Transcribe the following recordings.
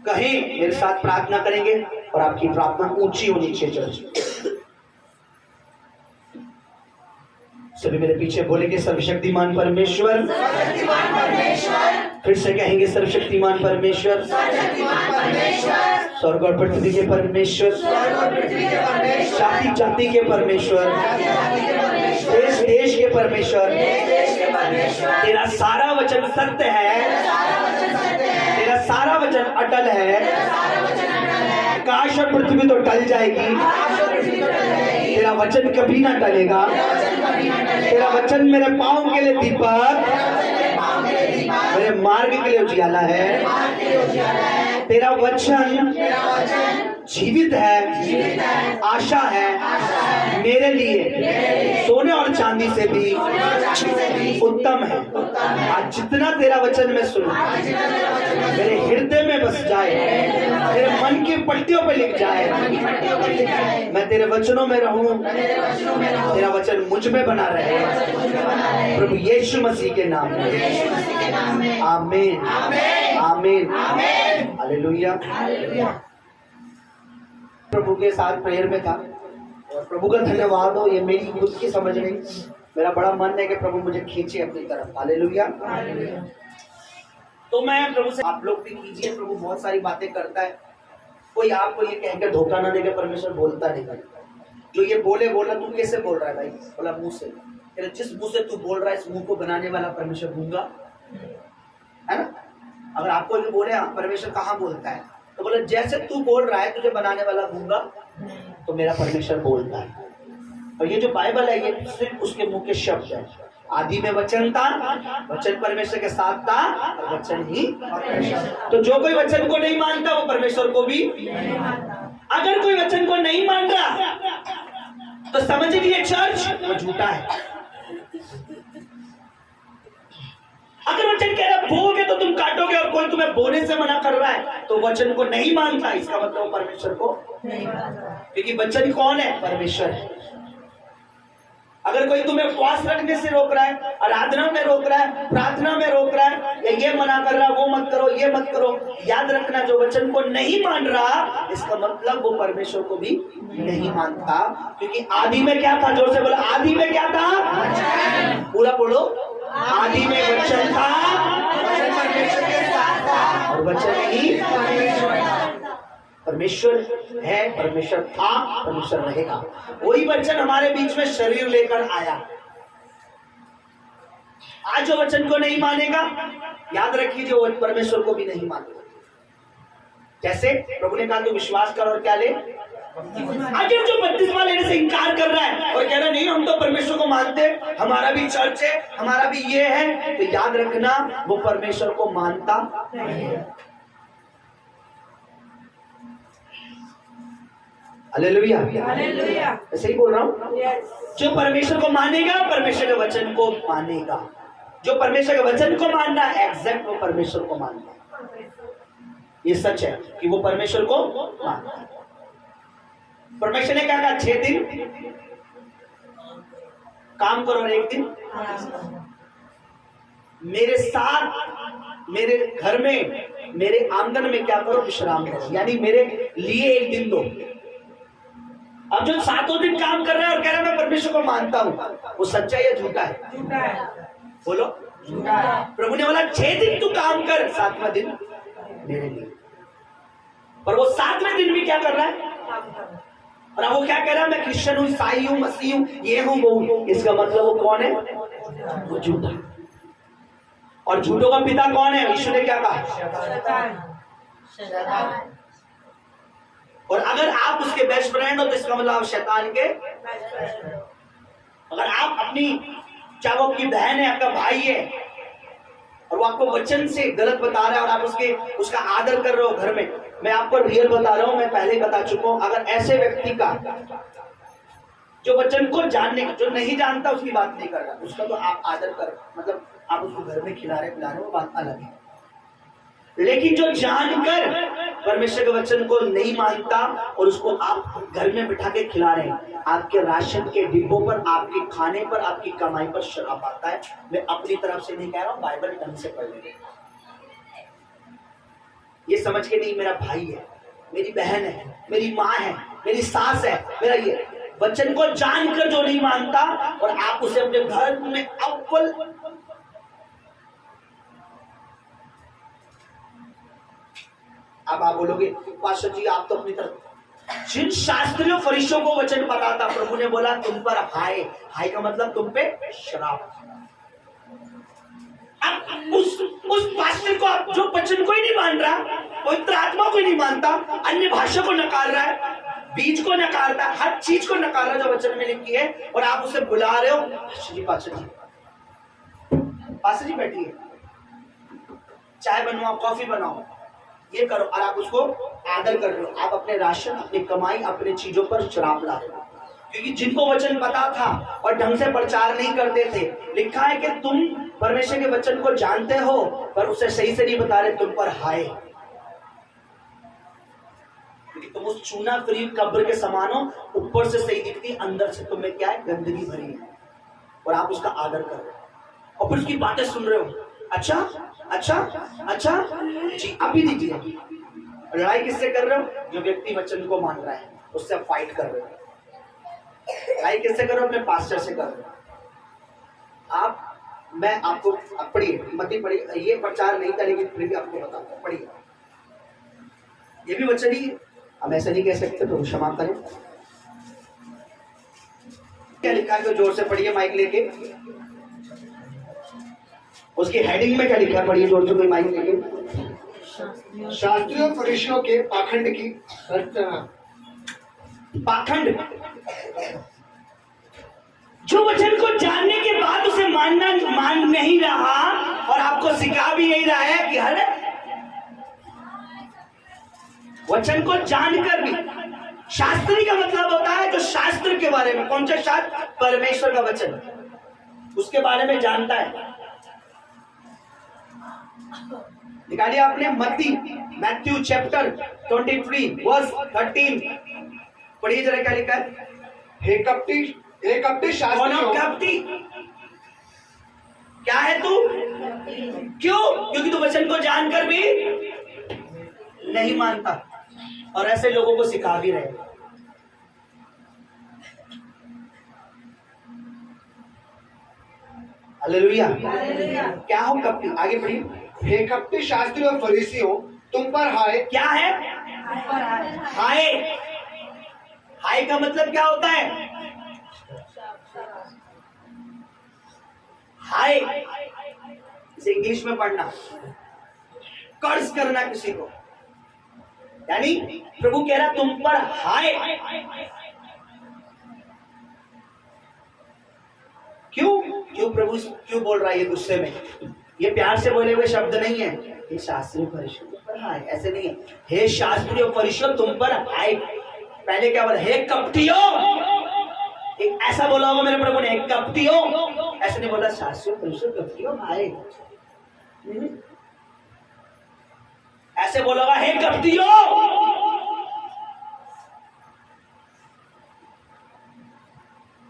कहें, मेरे साथ प्रार्थना करेंगे और आपकी प्रार्थना ऊंची होनी चाहिए चर्च। सभी मेरे पीछे बोलेंगे सर्वशक्तिमान परमेश्वर, फिर से कहेंगे सर्वशक्तिमान परमेश्वर, स्वर्ग और पृथ्वी के परमेश्वर, जाति जाति के परमेश्वर, देश देश के परमेश्वर, तेरा सारा वचन सत्य है, तेरा सारा वचन अटल है। आकाश और पृथ्वी तो टल जाएगी, तेरा वचन कभी ना टलेगा। तेरा वचन मेरे पाँव के लिए दीपक, मेरे मार्ग के लिए उजियाला है। तेरा वचन जीवित है, आशा है मेरे लिए, सोने और चांदी से भी उत्तम है। आज जितना तेरा वचन मैं सुनूं, मेरे हृदय में बस जाए, मेरे मन की पट्टियों पे लिख जाए, मैं तेरे वचनों में रहूं, तेरा वचन मुझ में बना रहे, प्रभु यीशु मसीह के नाम में आमीन, आमीन, हालेलुया। प्रभु के साथ प्रेयर में था और प्रभु का धन्यवाद हो, ये मेरी खुद की समझ नहीं, मेरा बड़ा मन है कि प्रभु मुझे खींचे अपनी तरफ। हालेलुया। तो मैं प्रभु से, आप लोग भी कीजिए, प्रभु बहुत सारी बातें करता है। कोई आपको ये कहकर धोखा ना देगा, परमेश्वर बोलता नहीं भाई। जो ये बोले बोला, तू कैसे बोल रहा है भाई? बोला मुंह से। जिस मुंह से तू बोल रहा है, इस मुंह को बनाने वाला परमेश्वर गूंगा है ना? अगर आपको जो बोले परमेश्वर कहाँ बोलता है, तो बोले जैसे तू बोल रहा है तुझे बनाने वाला गूंगा, तो मेरा परमेश्वर बोलता है। और ये जो बाइबल है, ये सिर्फ उसके मुंह के शब्द है। आदि में वचन था, वचन परमेश्वर के साथ था, और वचन ही परमेश्वर। तो जो कोई वचन को नहीं मानता, वो परमेश्वर को भी नहीं मानता। अगर कोई वचन को नहीं मान रहा, तो समझ लीजिए चर्च वो झूठा है। अगर वचन कह रहा बोओगे तो तुम काटोगे, और कोई तुम्हें बोने से मना कर रहा है, तो वचन को नहीं मानता, इसका मतलब परमेश्वर को नहीं मानता। क्योंकि वचन कौन है? परमेश्वर है। अगर कोई तुम्हें उपवास रखने से रोक रहा है, आराधना में रोक रहा है, प्रार्थना में रोक रहा है, या ये मना कर रहा है, वो मत करो, ये मत करो, याद रखना, जो वचन को नहीं मान रहा, इसका मतलब वो परमेश्वर को भी नहीं मानता। क्योंकि आदि में क्या था? जोर से बोला, आदि में क्या था? पूरा बोलो, आदि में वचन था, वचन परमेश्वर के साथ था, और वचन ही परमेश्वर है, परमेश्वर था, परमेश्वर रहेगा। वही वचन हमारे बीच में शरीर लेकर आया। आज जो वचन को नहीं मानेगा, याद रखिए जो परमेश्वर को भी नहीं मानेगा। जैसे प्रभु ने कहा तू विश्वास कर और क्या ले? अगर जो बपतिस्मा लेने से इनकार कर रहा है और कह रहा है नहीं हम तो परमेश्वर को मानते, हमारा भी चर्च है, हमारा भी ये है, तो याद रखना वो परमेश्वर को मानता नहीं है। Hallelujah, hallelujah. ऐसे ही बोल रहा हूँ। जो परमेश्वर को मानेगा, परमेश्वर के वचन को मानेगा। जो परमेश्वर के वचन को मानना है, एग्जैक्ट वो परमेश्वर को मानना। ये सच है कि वो परमेश्वर को मानता है। परमेश्वर ने क्या कहा? 6 दिन काम करो और 1 दिन मेरे साथ, मेरे घर में, मेरे आंगन में क्या करो? विश्राम करो, यानी मेरे लिए 1 दिन दो। अब जो 7 दिन काम कर रहा है और कह रहा है मैं परमेश्वर को मानता हूं, वो सच्चा या झूठा है? झूठा है। बोलो झूठा है। प्रभु ने बोला 6 दिन तू काम कर, 7वां दिन मेरे लिए। पर वो 7वें दिन भी क्या कर रहा है? और अब वो क्या कह रहा है? मैं क्रिश्चियन हूँ, ईसाई हूँ, मसीह हूँ, ये हूँ, वो हूँ। इसका मतलब वो कौन है? वो झूठा। और झूठों का पिता कौन है? यीशु ने क्या कहा? और अगर आप उसके बेस्ट फ्रेंड हो, तो इसका मतलब आप शैतान के। अगर आप अपनी, चाहे वो आपकी बहन है, आपका भाई है, और वो आपको वचन से गलत बता रहा है और आप उसका आदर कर रहे हो घर में, मैं आपको रियल बता रहा हूं, मैं पहले ही बता चुका हूं, अगर ऐसे व्यक्ति का जो वचन को जानने, जो नहीं जानता उसकी बात नहीं कर रहा, उसका तो आप आदर कर, मतलब आप उसको घर में खिला रहे पिला रहे, वो बात अलग है। लेकिन जो जानकर परमेश्वर के वचन को नहीं मानता और उसको आप घर में बिठा के खिला रहे हैं, आपके राशन के डिब्बों पर, आपके खाने पर, आपकी कमाई पर शराब आता है। मैं अपनी तरफ से नहीं कह रहा हूं, बाइबल ढंग से पढ़ लेंगे। ये समझ के नहीं मेरा भाई है, मेरी बहन है, मेरी माँ है, मेरी सास है, मेरा ये वचन को जानकर जो नहीं मानता और आप उसे अपने घर में अव्वल अब आप बोलोगे पास्टर जी आप तो अपनी तरफ, जिन शास्त्रियों फरीसियों को वचन पता था, प्रभु ने बोला तुम पर हाय, हाय का मतलब तुम पे श्राप। अब उस पास्टर को आप जो वचन को ही नहीं मान रहा, पवित्र आत्मा को ही नहीं मानता, अन्य भाषा को नकार रहा है, बीज को नकारता है, हर चीज को नकार रहा है जो वचन में लिखी है, और आप उसे बुला रहे हो पास्टर जी, पास्टर जी, पास्टर जी बैठिए, चाय बनवाओ, कॉफी बनाओ, ये करो, और आप उसको आदर कर रहे हो। आप अपने राशन, अपनी कमाई, अपने चीजों पर श्राप ला रहे हो, क्योंकि जिनको वचन पता था और ढंग से प्रचार नहीं करते थे, लिखा है कि तुम परमेश्वर के वचन को जानते हो पर उसे सही से नहीं बता रहे, तुम पर हाय, क्योंकि तुम उस चूना फ्री कब्र के समान हो, ऊपर से सही दिखती, अंदर से तुम्हें क्या है, गंदगी भरी है, और आप उसका आदर कर रहे हो और फिर उसकी बातें सुन रहे हो। अच्छा अच्छा अच्छा जी, अभी दीजिए। लड़ाई किससे कर रहे हो? जो व्यक्ति वचन को मान रहा है उससे आप फाइट कर रहे हो। लड़ाई किससे कर रहे हो? अपने पास्टर से कर रहे हो। मैं आपको पढ़िए, मत ही पढ़िए, ये प्रचार नहीं था लेकिन फिर भी आपको बताता हूँ, पढ़िए, ये भी वचन ही, हम ऐसा नहीं कह सकते तो क्षमा करें। क्या लिखा है तो जोर से पढ़िए, माइक लेके, उसकी हेडिंग में क्या लिखा है पढ़िए जोर से, कोई माइक लेके। शास्त्रियों फरीसियों के पाखंड की पाखंड, जो वचन को जानने के बाद उसे मान नहीं रहा और आपको सिखा भी नहीं रहा है कि हर वचन को जानकर भी, शास्त्री का मतलब होता है जो शास्त्र के बारे में, कौन सा शास्त्र? परमेश्वर का वचन, उसके बारे में जानता है। निकालिए आपने मैथ्यू चैप्टर 23 वर्स 13, पढ़िए जरा क्या लिखा है। हे कपटी शास्त्रियों, कपटी क्या है तू? क्यों? क्योंकि तू वचन को जानकर भी नहीं मानता और ऐसे लोगों को सिखा भी रहे। हालेलुया। क्या हो कपटी? आगे पढ़िए। हे कपटी शास्त्री और फरीसियों, तुम पर हाय। क्या है? हाय। हाय का मतलब क्या होता है? हाय इसे इंग्लिश में पढ़ना, कर्ज करना किसी को, यानी प्रभु कह रहा तुम पर हाय। क्यों प्रभु क्यों बोल रहा है ये गुस्से में? ये प्यार से बोले हुए शब्द नहीं है। हे शास्त्री फरीसियों तुम पर हाय, ऐसे नहीं है। हे शास्त्री और फरीसियों तुम पर हाय। पहले क्या बोला? हे कपटियों। ऐसा बोला होगा मेरे प्रभु ने, हे कपटियों। ऐसे नहीं बोला शास्त्री फरीसियों कपटियों हाय, ऐसे बोला होगा हे कपटियों।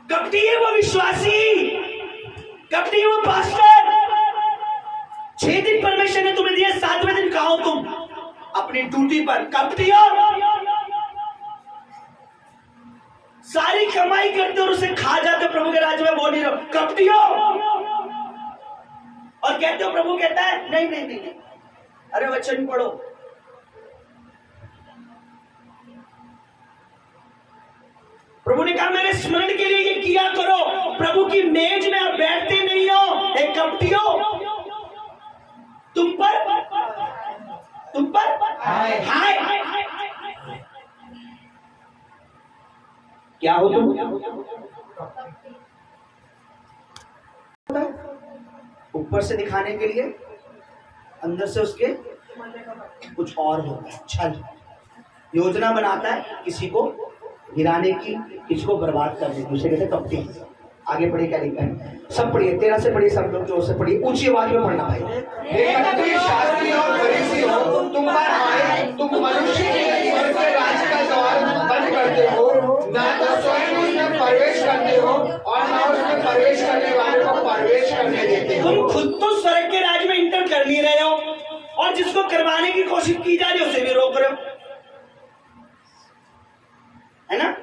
कपटी है वो विश्वासी, कपटी है वो पास्टर। 6 दिन परमेश्वर ने तुम्हें दिए, 7वें दिन कहा हो तुम अपनी ड्यूटी पर। कपटियों, सारी कमाई करते और उसे खा जाते हो प्रभु के राज्य में, बोल नहीं रहो कपटियों। और कहते हो प्रभु कहता है नहीं नहीं नहीं, नहीं। अरे वचन पढ़ो। प्रभु ने कहा मेरे स्मरण के लिए ये किया करो। प्रभु की मेज में आप बैठते नहीं हो। एक कपटियों, तुम पर हाय। क्या हो तुम? ऊपर से दिखाने के लिए, अंदर से उसके कुछ और होता है। छल, योजना बनाता है किसी को गिराने की, किसी को बर्बाद करने की, उसे कहते कपटी। आगे पढ़िए क्या लिखा है, सब पढ़िए, 13 से पढ़िए, सब लोग जोर से पढ़िए, ऊंची आवाज में पढ़ना भाई। हे कपटी शास्त्रियों और फरीसियों, तुम पर हाय, तुम मनुष्य के स्वर्ग के राज्य का द्वार बंद करते हो, ना तो स्वयं उसमें प्रवेश करते हो और ना उसमें प्रवेश करने वाले को प्रवेश करने देते हो। तुम खुद तो स्वर्ग के राज्य में इंटर कर नहीं रहे हो और और जिसको करवाने की कोशिश की जा रही है उसे भी रोक रहे हो, है ना।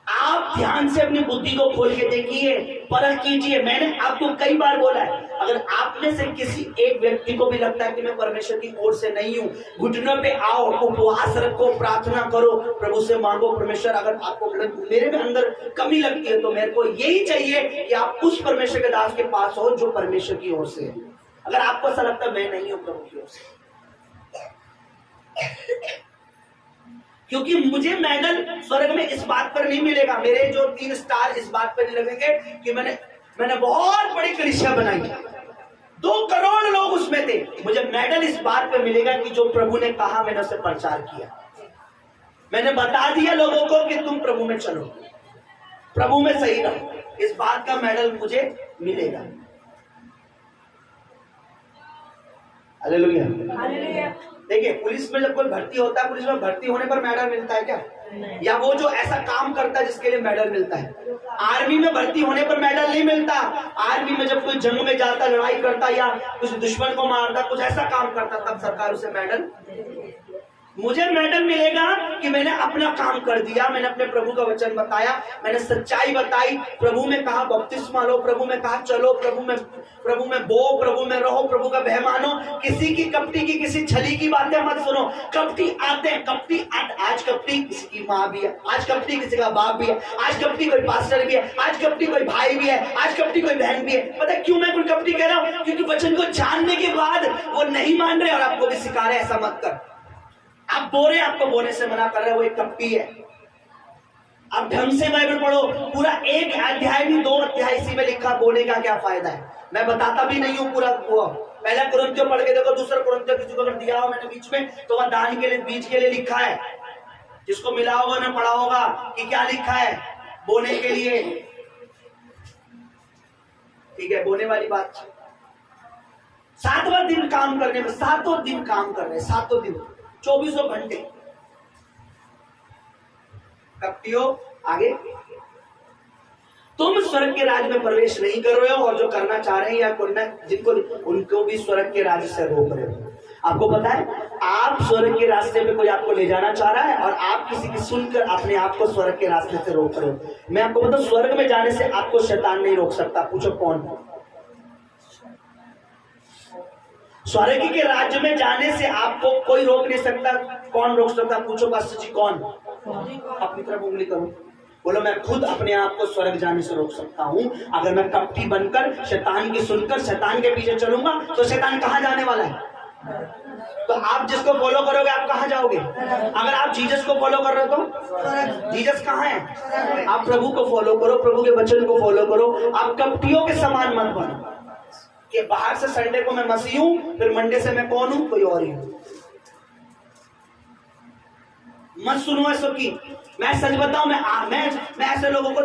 आप ध्यान से अपनी बुद्धि को खोल के देखिए, परख कीजिए। मैंने आपको कई बार बोला है, अगर आप में से किसी एक व्यक्ति को भी लगता है कि मैं परमेश्वर की ओर से नहीं हूं, घुटनों पे आओ, उपवास रखो, प्रार्थना करो, प्रभु से मांगो। परमेश्वर, अगर आपको मेरे में अंदर कमी लगती है तो मेरे को यही चाहिए कि आप उस परमेश्वर के दास के पास हो जो परमेश्वर की ओर से है। अगर आपको ऐसा लगता है मैं नहीं हूं प्रभु की ओर से, क्योंकि मुझे मेडल स्वर्ग में इस बात पर नहीं मिलेगा, मेरे जो 3 स्टार इस बात पर नहीं लगेंगे कि मैंने बहुत बड़ी कलीसिया बनाई, 2 करोड़ लोग उसमें थे। मुझे मेडल इस बात पर मिलेगा कि जो प्रभु ने कहा मैंने उसे प्रचार किया, मैंने बता दिया लोगों को कि तुम प्रभु में चलो, प्रभु में सही रहो, इस बात का मेडल मुझे मिलेगा। हालेलुया। देखिए, पुलिस में जब कोई भर्ती होता है, पुलिस में भर्ती होने पर मेडल मिलता है क्या? या वो जो ऐसा काम करता है जिसके लिए मेडल मिलता है। आर्मी में भर्ती होने पर मेडल नहीं मिलता। आर्मी में जब कोई जंग में जाता, लड़ाई करता या कुछ दुश्मन को मारता, कुछ ऐसा काम करता, तब सरकार उसे मेडल। मुझे मेडल मिलेगा कि मैंने अपना काम कर दिया, मैंने अपने प्रभु का वचन बताया, मैंने सच्चाई बताई, प्रभु में कहा बपतिस्मा लो, प्रभु में कहा चलो, प्रभु में बो, प्रभु में रहो, प्रभु का भय मानो। किसी की कपटी की, किसी छली की बातें मत सुनो। कपटी आते हैं, आज कपटी किसी की माँ भी है, आज कपटी किसी का बाप भी है, आज कपटी कोई पास्टर भी है, आज कपटी कोई भाई भी है, आज कपटी कोई बहन भी है। पता है क्यों मैं कोई कपटी कह रहा हूँ? क्योंकि वचन को जानने के बाद वो नहीं मान रहे और आपको भी सिखा रहे ऐसा मत कर। आप बोल रहे, आपको बोलने से मना कर रहे, वो एक कपटी है। आप ढंग से बाइबल पढ़ो, पूरा 1 अध्याय भी 2 अध्याय इसी में लिखा, बोलने का क्या फायदा है? मैं बताता भी नहीं हूँ पूरा। पहला कुरिन्थियों पढ़ के देखो, दूसरा कुरिन्थियों किसी को अगर दिया हो मैंने बीच में, तो वह दान के लिए, बीज के लिए लिखा है। जिसको मिला होगा ने पढ़ा होगा कि क्या लिखा है, बोने के लिए। ठीक है, बोने वाली बात। 7वां दिन काम करने में, 7 दिन काम कर रहे, 7 दिन, 24 घंटे। कपटियों, आगे। तुम स्वर्ग के राज्य में प्रवेश नहीं कर रहे हो, और जो करना चाह रहे हैं या करना जिनको, उनको भी स्वर्ग के राज्य से रोक रहे हो। आपको पता है, आप स्वर्ग के रास्ते में कोई आपको ले जाना चाह रहा है और आप किसी की सुनकर अपने आप को स्वर्ग के रास्ते से रोक रहे हो। मैं आपको बताऊं, स्वर्ग में जाने से आपको शैतान नहीं रोक सकता। पूछो कौन? स्वर्ग के राज्य में जाने से आपको कोई रोक नहीं सकता। कौन रोक सकता? पूछो पास्टर जी कौन? अपनी तरफ उंगली करो, बोलो मैं खुद अपने आप को स्वर्ग जाने से रोक सकता हूं। अगर मैं कपटी बनकर शैतान की सुनकर शैतान के पीछे चलूंगा तो शैतान कहां जाने वाला है? तो आप जिसको फॉलो करोगे आप कहां जाओगे? अगर आप जीसस को फॉलो कर रहे हो तो जीसस कहां है? आप प्रभु को फॉलो करो, प्रभु के वचन को फॉलो करो। आप कपटियों के समान मत बनो कि बाहर से संडे को मैं मसीह हूं, फिर मंडे से मैं कौन हूं? कोई और ही हूं। मत सुनो ऐसो की। मैं सच बताऊं, मैं ऐसे लोगों को,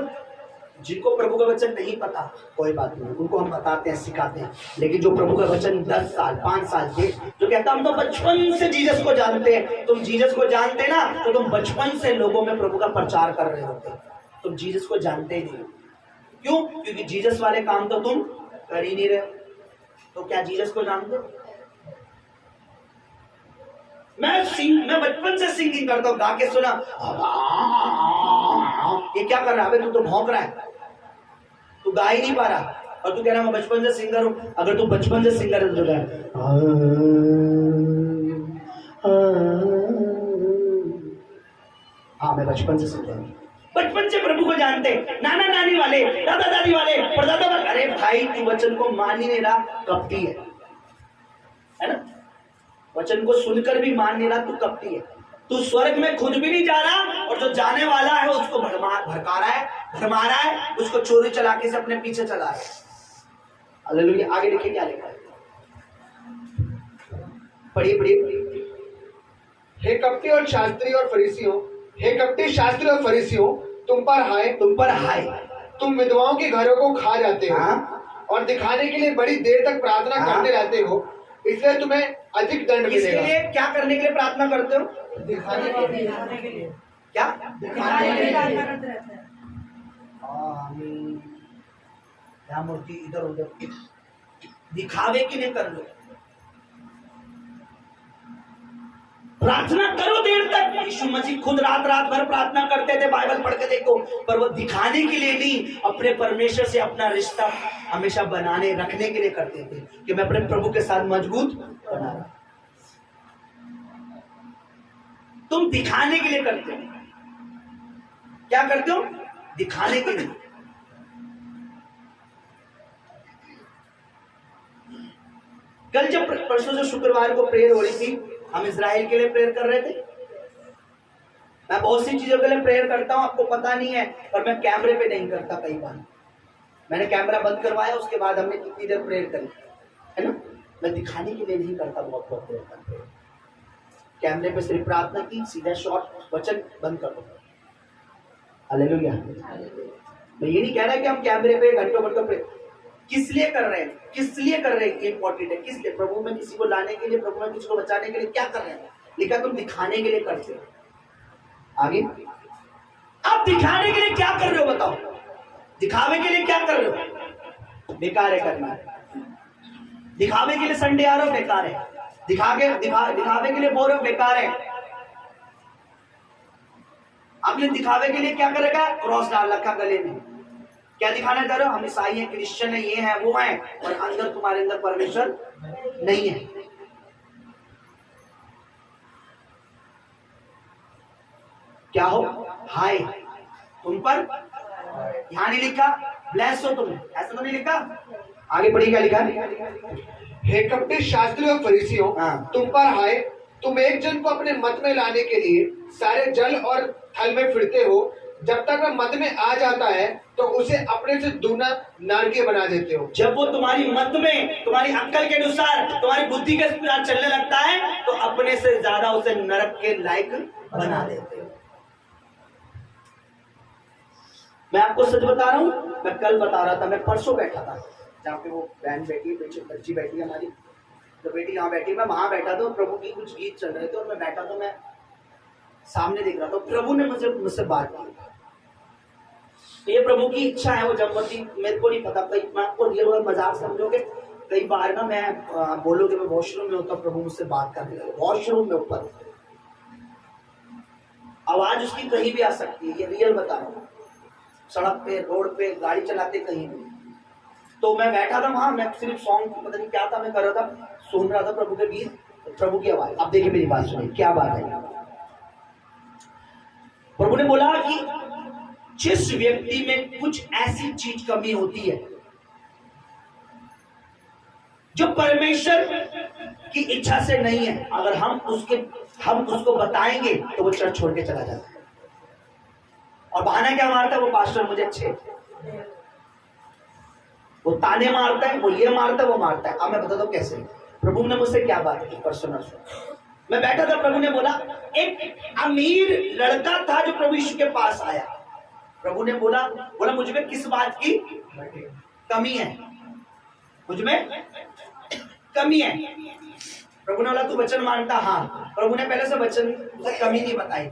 जिनको प्रभु का वचन नहीं पता, कोई बात नहीं, उनको हम बताते हैं, सिखाते हैं। लेकिन जो प्रभु का वचन 10 साल 5 साल के, जो कहता हम तो बचपन से जीसस को जानते हैं। तुम जीसस को जानते ना, तो तुम बचपन से लोगों में प्रभु का प्रचार कर रहे होते। तुम जीसस को जानते ही नहीं। क्यों? क्योंकि जीसस वाले काम तो तुम कर ही नहीं रहे। तो क्या जीसस को जानते? मैं बचपन से सिंगिंग करता हूँ, गा के सुना। ये क्या कर रहा है? तू तो भौंक रहा है, तू गा ही नहीं पा रहा, और तू कह रहा मैं बचपन से सिंगर हूँ। अगर तू बचपन से सिंगर है तो गा। हाँ, मैं बचपन से सिंगर हूँ, बचपन से प्रभु को जानते। नाना नानी वाले, दादा दादी वाले, परदादा वाले। अरे भाई, तू वचन को मान ही नहीं रहा, कपटी है ना? वचन को सुनकर भी मान नहीं रहा, तू कपटी है। तू स्वर्ग में खुद भी नहीं जा रहा, और जो जाने वाला है उसको भड़का रहा है, भरमा रहा है, उसको चोरी चलाके से अपने पीछे चला रहा है। हालेलुया। आगे देखिए क्या लिखा है, पढ़िए। हे कपटी और शास्त्री और फरीसियों, हे कपटी शास्त्री और फरीसियों, तुम पर हाय। तुम विधवाओं के घरों को खा जाते हो और दिखाने के लिए बड़ी देर तक प्रार्थना करते रहते हो, इसलिए तुम्हें अधिक दंड मिलेगा। इसके लिए क्या करने के लिए प्रार्थना करते हो? दिखाने के लिए। क्या? दिखाने के लिए। मूर्ति इधर उधर दिखावे के लिए कर लो। प्रार्थना करो देर तक। यीशु मसीह खुद रात रात भर प्रार्थना करते थे, बाइबल पढ़ के देखो, पर वो दिखाने के लिए नहीं, अपने परमेश्वर से अपना रिश्ता हमेशा बनाने रखने के लिए करते थे कि मैं अपने प्रभु के साथ मजबूत बना रहा। तुम दिखाने के लिए करते हो, क्या करते हो? दिखाने के लिए। कल जब परसों जो शुक्रवार को प्रेयर हो रही थी, हम इजराइल के लिए प्रेयर कर रहे थे। मैं बहुत सी चीजों के लिए प्रेयर करता हूं, आपको पता नहीं है, पर मैं कैमरे पे नहीं करता। कई बार मैंने कैमरा बंद करवाया, उसके बाद हमने कितनी देर प्रेयर करी, है ना। मैं दिखाने के लिए नहीं करता बहुत प्रेयर करते। कैमरे पे सिर्फ प्रार्थना की, सीधा शॉर्ट वचन बंद कर दो। हालेलुया। मैं ये नहीं कह रहा कि हम कैमरे पे घंटों घंटों प्रेयर किस लिए कर रहे हैं, किस लिए कर रहे हैं, ये इंपॉर्टेंट है। किस लिए? प्रभु में किसी को लाने के लिए, प्रभु में किसी को बचाने के लिए क्या कर रहे हैं? लिखा तुम दिखाने के लिए करते हो। आगे अब दिखाने के लिए क्या कर रहे हो बताओ? दिखावे के लिए क्या कर रहे हो? बेकार है करना। दिखावे के लिए संडे आ रहे हो, बेकार है। दिखावे के लिए बोल रहे हो, बेकार है। आपने दिखावे के लिए क्या करेगा? क्रॉस डाल रखा गले में। क्या दिखाना चाह रहे हो? हम ईसाई हैं, क्रिश्चियन है, ये है वो है, और अंदर तुम्हारे अंदर परमेश्वर नहीं है। क्या हो? हाय तुम पर, यहां नहीं लिखा ब्लेस हो तुम, ऐसा तो नहीं लिखा। आगे पढ़िए क्या लिखा है? हे कपटी शास्त्री और फरीसियों, तुम पर हाय, तुम एक जन को अपने मत में लाने के लिए सारे जल और थल में फिरते हो, जब तक वह मत में आ जाता है तो उसे अपने से दूना नारकीय बना देते हो। जब वो तुम्हारी मत में, तुम्हारी अक्ल के अनुसार, तुम्हारी बुद्धि के अनुसार चलने लगता है, तो अपने से ज्यादा उसे नरक के लायक बना देते हो। मैं आपको सच बता रहा हूं, मैं कल बता रहा था, मैं परसों बैठा था जहाँ पे वो बहन बैठी, पीछे बच्ची बैठी है हमारी, तो बेटी यहाँ बैठी, मैं वहां बैठा था, प्रभु की कुछ गीत चल रहे थे और मैं बैठा था, मैं सामने देख रहा था। प्रभु ने मुझसे बात की। ये प्रभु की इच्छा है, वो जब मर्जी, मेरे को नहीं पता, कई मैं आपको रियल मजाक समझोगे, कई बार ना मैं बोलोगे मैं वॉशरूम में होता, प्रभु मुझसे बात करने लगे वॉशरूम में ऊपर, आवाज उसकी कहीं भी आ सकती है, ये रियल बता रहा हूँ। सड़क पे, रोड पे, गाड़ी चलाते कहीं भी। तो मैं बैठा था वहां, मैं सिर्फ सॉन्ग पता नहीं क्या था मैं कर रहा था, सुन रहा था प्रभु के गीत, प्रभु की आवाज। अब देखिए मेरी बात सुनिए, क्या बात है। प्रभु ने बोला कि जिस व्यक्ति में कुछ ऐसी चीज कमी होती है जो परमेश्वर की इच्छा से नहीं है, अगर हम उसको बताएंगे तो वो चर्च छोड़ के चला जाता है। और बहाना क्या मारता है? वो पास्टर मुझे अच्छे, वो ताने मारता है, वो ये मारता है, वो मारता है। अब मैं बताता हूं कैसे। प्रभु ने मुझसे क्या बात की, पर्सनल। मैं बैठा था, प्रभु ने बोला, एक अमीर लड़का था जो प्रभु यीशु के पास आया। प्रभु ने बोला मुझ में किस बात की कमी है? मुझ में कमी है। प्रभु ने बोला तू वचन मानता? हाँ। प्रभु ने पहले से वचन कमी नहीं बताई।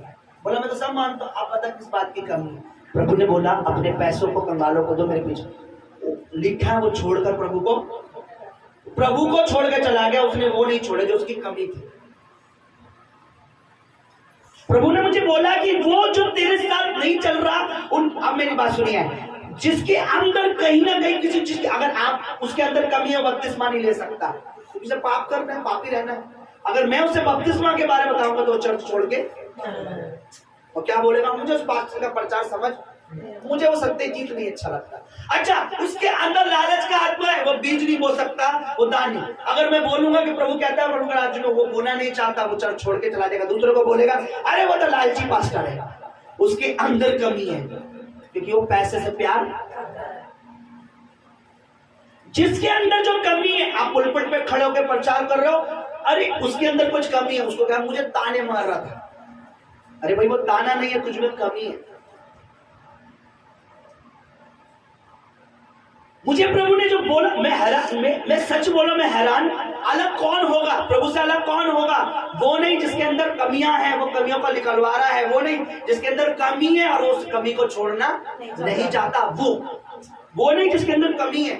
बोला मैं तो सब मानता हूं, आप बता किस बात की कमी है? प्रभु ने बोला अपने पैसों को कंगालों को दो, मेरे पीछे लिखा है। वो छोड़कर प्रभु को छोड़ के चला गया, उसने वो नहीं छोड़े जो उसकी कमी थी। प्रभु ने मुझे बोला कि वो जो तेरे साथ नहीं चल रहा, अब मेरी बात सुनिए, जिसके अंदर कहीं ना कहीं किसी चीज की, अगर आप उसके अंदर कमी है, बपतिस्मा नहीं ले सकता, उसे पाप करना है, पापी रहना है। अगर मैं उसे बपतिस्मा के बारे में बताऊंगा तो चर्च छोड़ के, और क्या बोलेगा? मुझे उस पास्टर का प्रचार समझ, मुझे वो सत्यजीत नहीं अच्छा लगता। अच्छा, उसके अंदर लालच का आत्मा है, वो बीज नहीं बो सकता, वो दानी। अगर मैं बोलूंगा कि प्रभु कहता है प्रभु के राज्य में वो बोना नहीं चाहता, वो चर्च छोड़ के चला जाएगा, दूसरों को बोलेगा अरे वो तो लालची पास्टर है। उसके अंदर कमी है, क्योंकि वो पैसे से प्यार। जिसके अंदर जो कमी है, आप पुलपट पे खड़े होकर प्रचार कर रहे हो, अरे उसके अंदर कुछ कमी है, उसको क्या मुझे ताने मार रहा था। अरे भाई वो ताना नहीं है, तुझ में कमी है। मुझे प्रभु ने जो बोला, मैं सच बोला, मैं हैरान। अलग कौन होगा प्रभु से? अलग कौन होगा? वो नहीं जिसके अंदर कमियां हैं, वो कमियों को निकलवा रहा है। वो नहीं जिसके अंदर कमी है और उस कमी को छोड़ना नहीं चाहता। वो नहीं जिसके अंदर कमी है।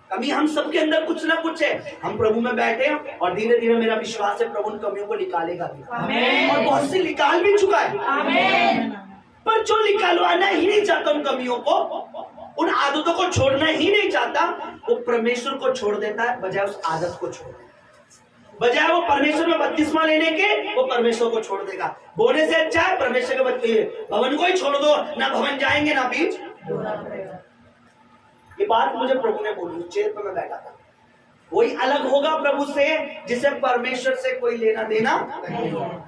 कमी हम सबके अंदर कुछ ना कुछ है। हम प्रभु में बैठे हैं और धीरे धीरे मेरा विश्वास है प्रभु उन कमियों को निकालेगा भी, और बहुत से निकाल भी चुका है। पर जो निकालवाना ही नहीं चाहता उन कमियों को, उन आदतों को छोड़ना ही नहीं चाहता, वो परमेश्वर को छोड़ देता है बजाय उस आदत को छोड़ देता है। बजाय वो परमेश्वर में बपतिस्मा लेने के, वो परमेश्वर को छोड़ देगा। बोने से अच्छा है परमेश्वर के भवन को ही छोड़ दो, ना भवन जाएंगे ना बीच। ये बात मुझे प्रभु ने बोली, चेयर पर मैं बैठा था। वही अलग होगा प्रभु से जिसे परमेश्वर से कोई लेना देना नहीं है।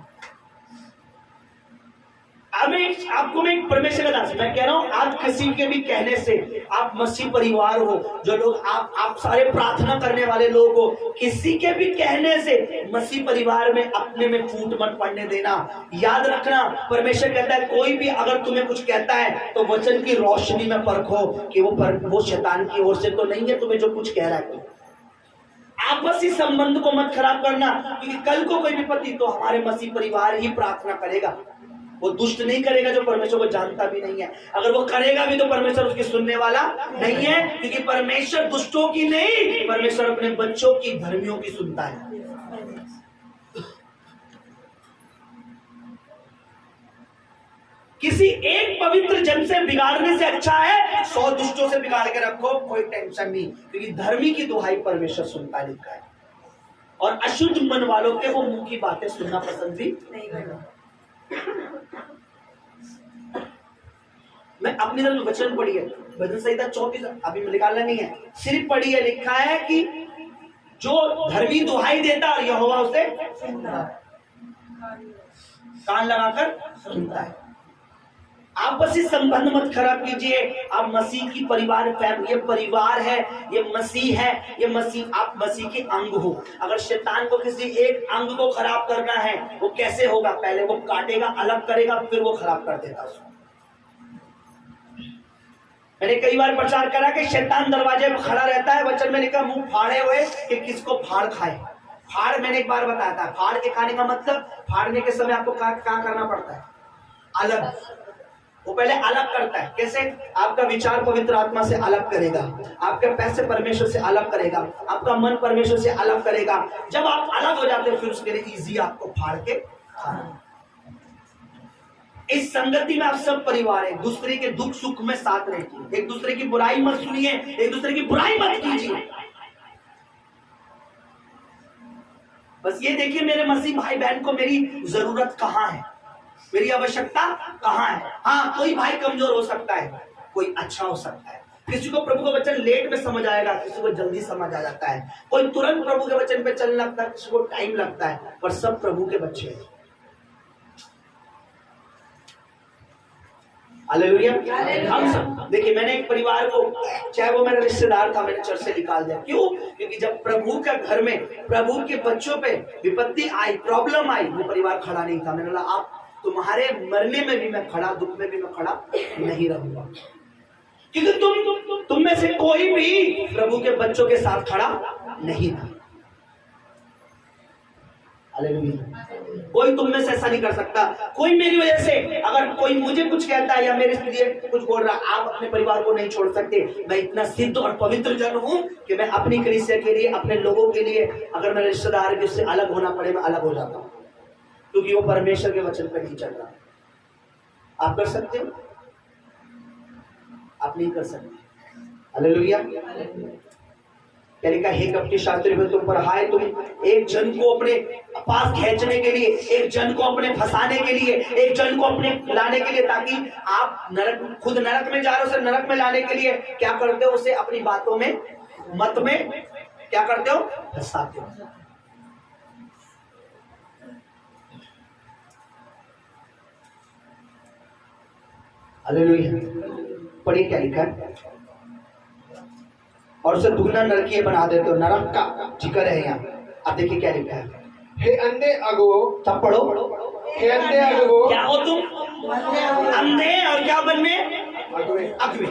आपको मैं परमेश्वर का दास, मैं कह रहा हूं आप किसी के भी कहने से, आप मसीह परिवार हो, जो लोग आप सारे प्रार्थना करने वाले लोग हो, किसी के भी कहने से मसीह परिवार में अपने में फूट मत पड़ने देना। याद रखना परमेश्वर कहता है कोई भी अगर तुम्हें कुछ कहता है तो वचन की रोशनी में परखो कि वो शैतान की ओर से तो नहीं है तुम्हें जो कुछ कह रहा है। आपसी संबंध को मत खराब करना, क्योंकि कल को कोई विपत्ति तो हमारे मसीह परिवार ही प्रार्थना करेगा। वो दुष्ट नहीं करेगा जो परमेश्वर को जानता भी नहीं है। अगर वो करेगा भी तो परमेश्वर उसकी सुनने वाला नहीं है, क्योंकि परमेश्वर दुष्टों की नहीं, परमेश्वर अपने बच्चों की, धर्मियों की सुनता है। किसी एक पवित्र जन से बिगाड़ने से अच्छा है 100 दुष्टों से बिगाड़ के रखो, कोई टेंशन नहीं, क्योंकि धर्मी की दुहाई परमेश्वर सुनता लिखा है। और अशुद्ध मन वालों के वो मुंह की बातें सुनना पसंद भी नहीं करता। मैं अपनी तरफ वचन पढ़ी है, भजन संहिता 34, अभी निकालना नहीं है, सिर्फ पढ़ी है, लिखा है कि जो धर्मी दुहाई देता और यहोवा उसे कान लगाकर सुनता है। आपसी संबंध मत खराब कीजिए। आप मसीह की परिवार, ये परिवार है, ये मसीह है, ये मसीह, आप मसीह के अंग हो। अगर शैतान को किसी एक अंग को खराब करना है, वो कैसे होगा? पहले वो काटेगा, अलग करेगा, फिर वो खराब कर देगा उसको। मैंने कई बार प्रचार करा कि शैतान दरवाजे में खड़ा रहता है, वचन में लिखा मुंह फाड़े हुए कि किसको फाड़ खाए। फाड़ मैंने एक बार बताया था, फाड़ के खाने का मतलब, फाड़ने के समय आपको क्या करना पड़ता है? अलग। वो पहले अलग करता है। कैसे? आपका विचार पवित्र आत्मा से अलग करेगा, आपके पैसे परमेश्वर से अलग करेगा, आपका मन परमेश्वर से अलग करेगा। जब आप अलग हो जाते हो फिर उसके लिए इजी आपको फाड़ के खाना। इस संगति में आप सब परिवार है, एक दूसरे के दुख सुख में साथ रहिए, एक दूसरे की बुराई मत सुनिए, एक दूसरे की बुराई मत कीजिए। बस ये देखिए मेरे मसीह भाई बहन को मेरी जरूरत कहाँ है, मेरी आवश्यकता कहाँ है। हाँ, कोई भाई कमजोर हो सकता है, कोई अच्छा हो सकता है, किसी को प्रभु का वचन लेट में समझ आएगा, किसी को जल्दी समझ आ जाता है, कोई तुरंत प्रभु के वचन पे चलने लगता है, किसी को टाइम लगता है, पर सब प्रभु के बच्चे हैं। हालेलुया। हम सब देखिए, मैंने एक परिवार को, चाहे वो मेरा रिश्तेदार था, मैंने चर्च से निकाल दिया। क्यों? क्योंकि जब प्रभु का घर में प्रभु के बच्चों पे विपत्ति आई, प्रॉब्लम आई, वो परिवार खड़ा नहीं था। मैंने बोला आप, तुम्हारे मरने में भी मैं खड़ा, दुख में भी मैं खड़ा नहीं रहूंगा, क्योंकि तुम में से कोई भी प्रभु के बच्चों के साथ खड़ा नहीं था। कोई तुम में से ऐसा नहीं कर सकता। कोई मेरी वजह से, अगर कोई मुझे कुछ कहता है या मेरे लिए कुछ बोल रहा, आप अपने परिवार को नहीं छोड़ सकते। मैं इतना सिद्ध और पवित्र जन हूं कि मैं अपनी कलीसिया के लिए, अपने लोगों के लिए, अगर मेरे रिश्तेदार के उससे अलग होना पड़े, मैं अलग हो जाता हूं, क्योंकि वो परमेश्वर के वचन पर नहीं चल रहा। आप कर सकते हो? आप नहीं कर सकते। हालेलुया। क्या लिखा? हे कपटी शास्त्री में तुम पर हाय, तुम एक जन को अपने पास खींचने के लिए, एक जन को अपने फंसाने के लिए, एक जन को अपने लाने के लिए, ताकि आप नरक, खुद नरक में जा रहे हो, उसे नरक में लाने के लिए क्या करते हो? उसे अपनी बातों में, मत में क्या करते हो? फंसाते हो। हालेलुया। पढ़िए क्या लिखा है? और उसे दुगना नरकीय बना देते हो। नरक का जिक्र है यहाँ। अब देखिए क्या लिखा है। हे अंधे अगुओ, सब पढ़ो। हे अंधे अगुओ, क्या हो तुम? अंधे। और क्या बन में? अगुए।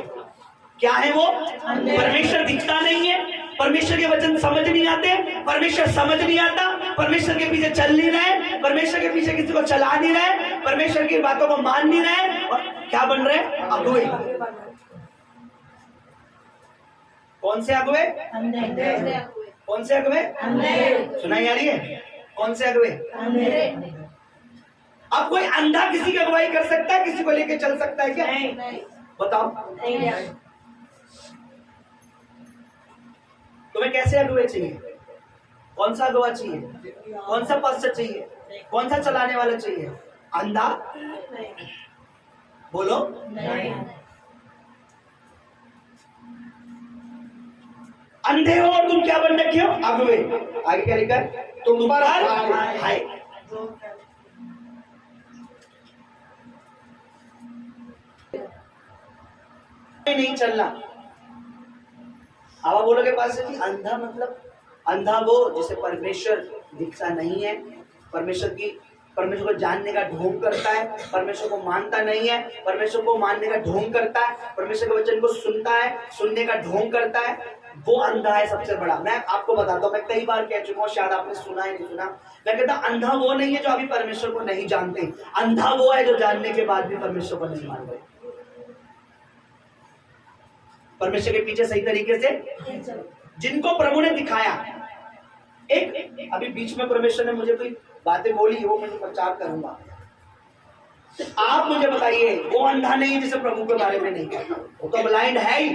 क्या है वो? परमेश्वर दिखता नहीं है, परमेश्वर के वचन समझ नहीं आते, परमेश्वर समझ नहीं आता, परमेश्वर के पीछे चल नहीं रहे, परमेश्वर के पीछे किसी को चला नहीं रहे, परमेश्वर की बातों को मान नहीं रहे, और क्या बन रहे? अगुए। कौन से अगुवे? कौन से अगुवे? सुनाई आ रही है? कौन से अगुवे? अब कोई अंधा किसी की अगुवाई कर सकता है? किसी को लेके चल सकता है क्या? बताओ। तुम्हें कैसे अगुवे चाहिए? कौन सा अगुवा चाहिए? कौन सा पास्टर चाहिए? कौन सा चलाने वाला चाहिए? अंधा? बोलो। अंधे हो और तुम क्या बन रखे हो? अगुवे। आगे क्या लिखा है? तुम पर हाय। नहीं चलना। अब बोलोगे पास जी अंधा मतलब? अंधा वो जिसे परमेश्वर दिखता नहीं है, परमेश्वर को जानने का ढोंग करता है, परमेश्वर को मानता नहीं है, परमेश्वर को मानने का ढोंग करता है, परमेश्वर के वचन को सुनता है, सुनने का ढोंग करता है, वो अंधा है सबसे बड़ा। मैं आपको बताता हूँ, मैं कई बार कह चुका हूँ, शायद आपने सुना है नहीं सुना। मैं कहता अंधा वो नहीं है जो अभी परमेश्वर को नहीं जानते, अंधा वो है जो जानने के बाद भी परमेश्वर को नहीं मान रहे, परमेश्वर के पीछे सही तरीके से जिनको प्रभु ने दिखाया। एक अभी बीच में परमेश्वर ने मुझे कोई बातें बोली, वो मैं प्रचार करूंगा। आप मुझे बताइए, वो अंधा नहीं है जिसे प्रभु के बारे में नहीं कहता? वो तो ब्लाइंड है ही,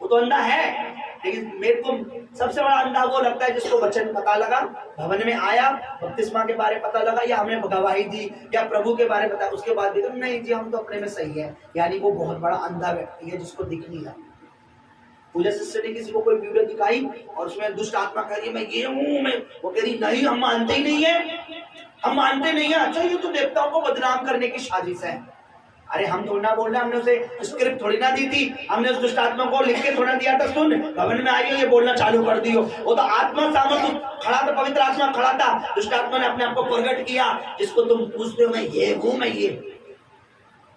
वो तो अंधा है। लेकिन मेरे को सबसे बड़ा अंधा वो लगता है जिसको वचन पता लगा, भवन में आया, बपतिस्मा के बारे में पता लगा, या हमें गवाही दी, या प्रभु के बारे में बताया, उसके बाद भी तो नहीं जी हम तो अपने में सही है। यानी वो बहुत बड़ा अंधा व्यक्ति है जिसको दिख नहीं रहा। पूजा सिस्टर ने किसी को कोई वीडियो दिखाई और उसमें दुष्ट आत्मा कह रही है मैं ये हूं, मैं वो कह रही नहीं हम मानते ही नहीं है, हम मानते नहीं है। अच्छा ये तो देवताओं को बदनाम करने की साजिश है। अरे हम थोड़ी ना बोल रहे, हमने उसे स्क्रिप्ट थोड़ी ना दी थी, हमने उस दुष्ट आत्मा को लिख के थोड़ा दिया था सुन भवन में आई हो ये बोलना चालू कर दियो। वो तो आत्मा सामर्थ्य खड़ा था, पवित्र आत्मा खड़ा था, दुष्ट आत्मा ने अपने आप को प्रकट किया। जिसको तुम पूछते हो मैं ये हूं, मैं ये,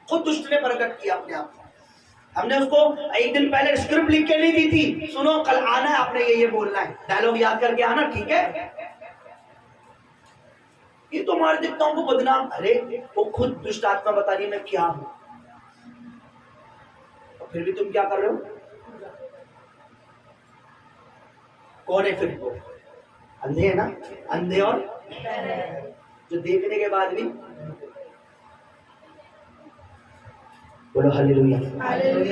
खुद दुष्ट ने प्रकट किया अपने आप को। हमने उसको एक दिन पहले स्क्रिप्ट लिख के नहीं दी थी, सुनो कल आना है आपने ये बोलना है, डायलॉग याद करके आना, ठीक है? ये तो हमारे देवताओं को बदनाम। अरे वो खुद दुष्ट आत्मा बता रही मैं क्या हूं, और फिर भी तुम क्या कर रहे हो? कौन है फिर? वो अंधे है ना, अंधे और जो देखने के बाद भी। बोलो हालेलुया।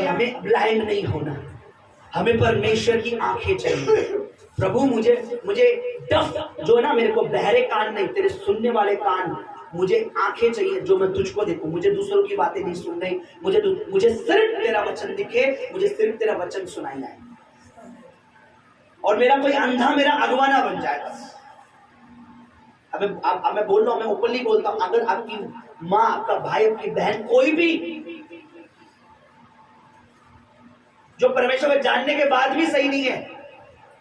हमें ब्लाइंड नहीं होना, हमें परमेश्वर की आंखें चाहिए। प्रभु मुझे डफ जो है ना, मेरे को बहरे कान नहीं, तेरे सुनने वाले कान, मुझे आंखें चाहिए जो मैं तुझको देखूं। मुझे दूसरों की बातें नहीं सुननी, मुझे सिर्फ तेरा वचन दिखे, मुझे सिर्फ तेरा वचन सुनाई आए, और मेरा कोई अंधा मेरा अगवा ना बन जाए। बस अब मैं बोल रहा हूं, मैं ओपनली बोलता हूं, अगर आपकी माँ, आपका भाई, आपकी बहन, कोई भी जो परमेश्वर को जानने के बाद भी सही नहीं है,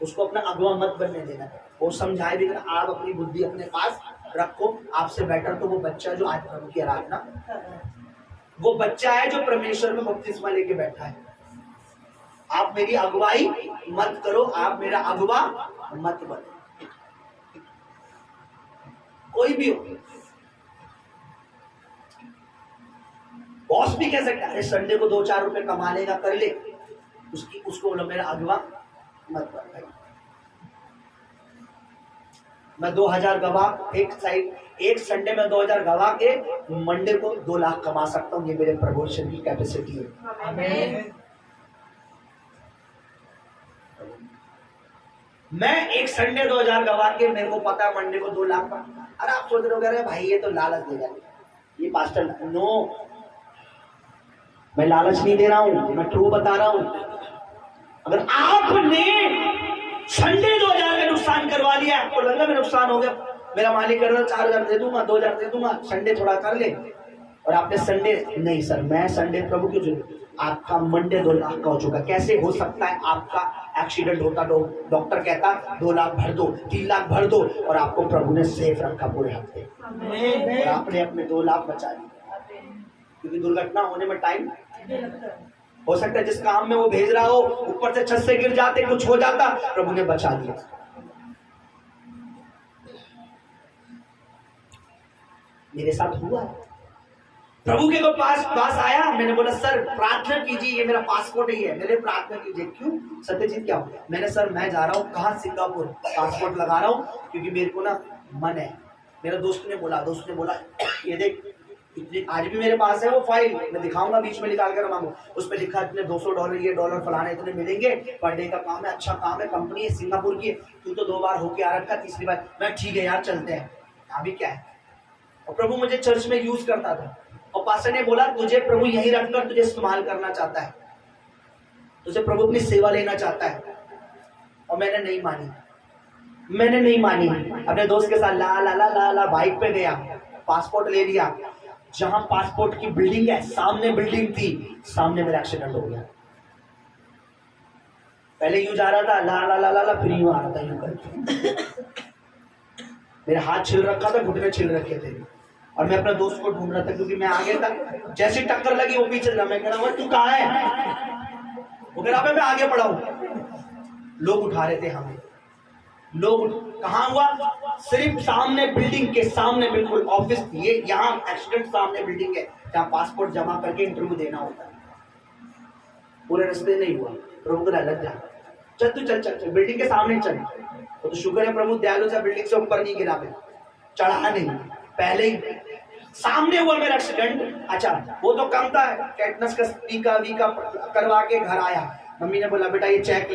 उसको अपना अगवा मत बनने देना। वो समझाए भी करना, आप अपनी बुद्धि अपने पास रखो। आपसे बेटर तो वो बच्चा जो आज प्रभु की आराधना, वो बच्चा है जो परमेश्वर में बपतिस्मा लेके बैठा है। आप मेरी अगुवाई मत करो, आप मेरा अगवा मत बनो, कोई भी हो। बॉस भी कह सकता है संडे को 2-4 रुपए कमा लेगा, कर ले, उसको बोलो मेरा अगवा मत बन। मैं 2000 गवा एक संडे में 2000 गवा के मंडे को 2 लाख कमा सकता हूँ। ये मेरे प्रमोशन की कैपेसिटी है। आमीन। मैं एक संडे 2000 गवा के, मेरे को पता है मंडे को 2 लाख। अरे आप सोच रहे हो भाई ये तो लालच दे रहा है, ये पास्टर। नो, मैं लालच नहीं दे रहा हूं, मैं ट्रू बता रहा हूं। अगर आपने संडे 2000 का नुकसान करवा लिया, आपको लगा मेरा नुकसान हो गया, मेरा मालिक कर रहा 4000 दे दूंगा, 2000 दे दूंगा, संडे थोड़ा कर ले, और आपने संडे नहीं सर मैं संडे प्रभु की जो आपका मंडे 2 लाख का हो चुका। कैसे हो सकता है? आपका एक्सीडेंट होता तो डॉक्टर कहता 2 लाख भर दो, 3 लाख भर दो, और आपको प्रभु ने सेफ रखा पूरे हफ्ते, और आपने अपने 2 लाख बचा लिए। क्योंकि दुर्घटना होने में टाइम हो सकता है, जिस काम में वो भेज रहा हो ऊपर से छत से गिर जाते, कुछ हो जाता, प्रभु ने बचा दिया। मेरे साथ हुआ है। प्रभु के को पास आया। मैंने बोला सर प्रार्थना कीजिए, ये मेरा पासपोर्ट ही है, मेरे प्रार्थना कीजिए। क्यों सत्यजीत क्या हो? मैंने सर मैं जा रहा हूँ कहाँ, सिंगापुर, पासपोर्ट लगा रहा हूँ क्योंकि मेरे को ना मन है। मेरा दोस्त ने बोला ये देख इतनी आज भी मेरे पास है वो फाइल, मैं दिखाऊंगा बीच में निकाल कर मांगो, उस पर लिखा इतने $200 ये डॉलर फलाने इतने मिलेंगे, पर डे का काम है, अच्छा काम है, कंपनी है सिंगापुर की, तू तो 2 बार होके आ रखा, तीसरी बार मैं ठीक है यार चलते हैं। अभी क्या है, और प्रभु मुझे चर्च में यूज करता था और पास्टर ने बोला तुझे प्रभु यहीं रखकर तुझे इस्तेमाल करना चाहता है, तुझे प्रभु अपनी सेवा लेना चाहता है। और मैंने नहीं मानी, अपने दोस्त के साथ ला बाइक पे गया, पासपोर्ट ले लिया। जहां पासपोर्ट की बिल्डिंग है सामने बिल्डिंग थी, सामने मेरा एक्सीडेंट हो गया। पहले यूं जा रहा था ला फिर यूं आ रहा था यूं करके, मेरा हाथ छिल रखा था, घुटने छिल रखे थे और मैं अपने दोस्त को ढूंढ रहा था क्योंकि मैं आगे था। जैसी टक्कर लगी वो पीछे था, मैं कह रहा हूं तू कहां है? वो कह रहा मैं आगे पड़ा हूं। लोग उठा रहे थे हमें, कहां हुआ? सिर्फ सामने बिल्डिंग के सामने, बिल्कुल ऑफिस, ये यहाँ एक्सीडेंट सामने बिल्डिंग है जहाँ पासपोर्ट जमा करके इंटरव्यू देना होता है। पूरे रास्ते नहीं हुआ, प्रभु को लग जा, चल तू चल बिल्डिंग के सामने चल। तो शुक्र है प्रभु दयालु से बिल्डिंग से ऊपर नहीं गिरा, मैं चढ़ा नहीं, पहले ही सामने हुआ मेरा एक्सीडेंट। अच्छा वो तो कम था, टेटनस का टीका वीका करवा के घर आया। मम्मी ने बोला बेटा ये चेक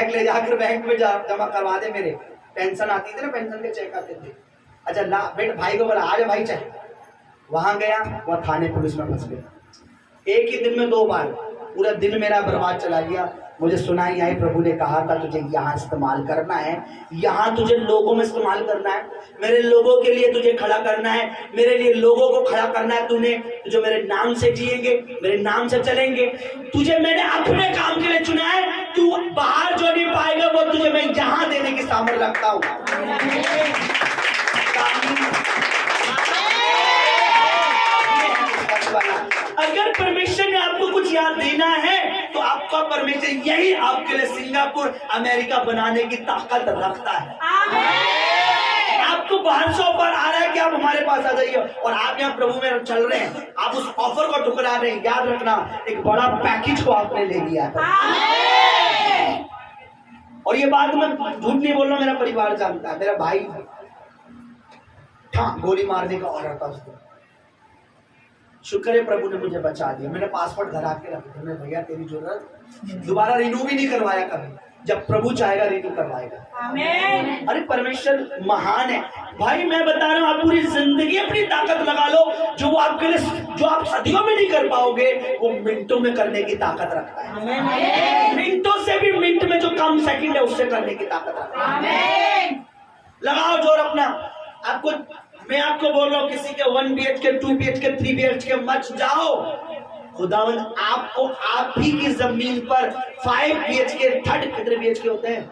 ले जाकर बैंक में जमा करवा दे, मेरे पेंशन आती थी ना, पेंशन के चेक आते थे। अच्छा ला बेटा, भाई को बोला आ जा भाई चेक। वहां गया, वहां थाने पुलिस में फंस गया। एक ही दिन में 2 बार, पूरा दिन मेरा बर्बाद चला गया। मुझे सुनाई आई प्रभु ने कहा था तुझे यहाँ इस्तेमाल करना है, यहाँ तुझे लोगों में इस्तेमाल करना है, मेरे लोगों के लिए तुझे खड़ा करना है, मेरे लिए लोगों को खड़ा करना है। तूने जो मेरे नाम से जिएंगे, मेरे नाम से चलेंगे, तुझे मैंने अपने काम के लिए चुना है। तू बाहर जो नहीं पाएगा वो तुझे मैं यहाँ देने की सामर्थ्य रखता हूँ। अगर परमेश्वर ने आपको कुछ याद देना है तो आपका परमेश्वर यही आपके लिए सिंगापुर अमेरिका बनाने की ताकत रखता है। आपको बाहर से ऑफर आ रहा है कि आप हमारे पास आ जाइए और आप यहाँ प्रभु में चल रहे हैं, आप उस ऑफर को ठुकरा रहे हैं। याद रखना एक बड़ा पैकेज को आपने ले लिया है। और ये बात मैं झूठ नहीं बोल रहा, मेरा परिवार जानता है। मेरा भाई था, गोली मारने का ऑर्डर था उसको, शुक्र है प्रभु ने मुझे बचा दिया। मैंने पासपोर्ट घर आके रख दिया, मैं भैया तेरी जरूरत, दोबारा रिन्यू भी नहीं करवाया कभी, जब प्रभु चाहेगा रिन्यू करवाएगा। आमीन। अरे परमेश्वर महान है भाई, मैं बता रहा हूँ, आप पूरी जिंदगी अपनी ताकत लगा लो, जो वो आपके लिए, जो आप सदियों में नहीं कर पाओगे, वो मिनटों में करने की ताकत रखता है। मिनटों से भी मिनट में जो कम सेकंड है उससे करने की ताकत रखता है। लगाओ जोर अपना। मैं आपको बोल रहा हूँ किसी के 1 BHK 2 BHK 3 BHK मत जाओ। खुदावन आपको आप ही की जमीन पर 5 BHK 3 कितने BHK होते हैं,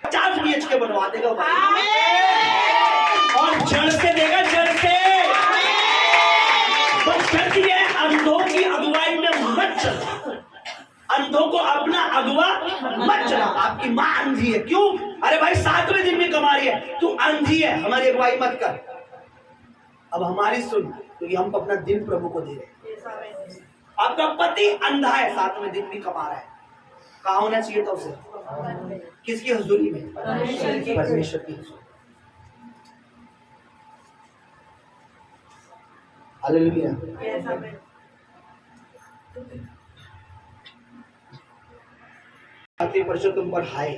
50 BHK बनवा देगा और जड़ से देगा, जड़ से। बस शर्त ये है, अंधों की अगुवाई में मत चलो, अंधों को अपना अगुवा मत चला। आपकी माँ अंधी है, क्यों? अरे भाई 7वें दिन में कमा रही है, तू अंधी है, हमारी अगुवाई मत कर। अब हमारी सुन, क्योंकि हम अपना दिन प्रभु को दे रहे हैं। आपका पति अंधा है, 7वें दिन भी कमा रहा है, कहाँ होना चाहिए था उसे? किसकी हुजूरी में? परमेश्वर की हुजूरी। हालेलुया। परमेश्वर तुम पर हाय,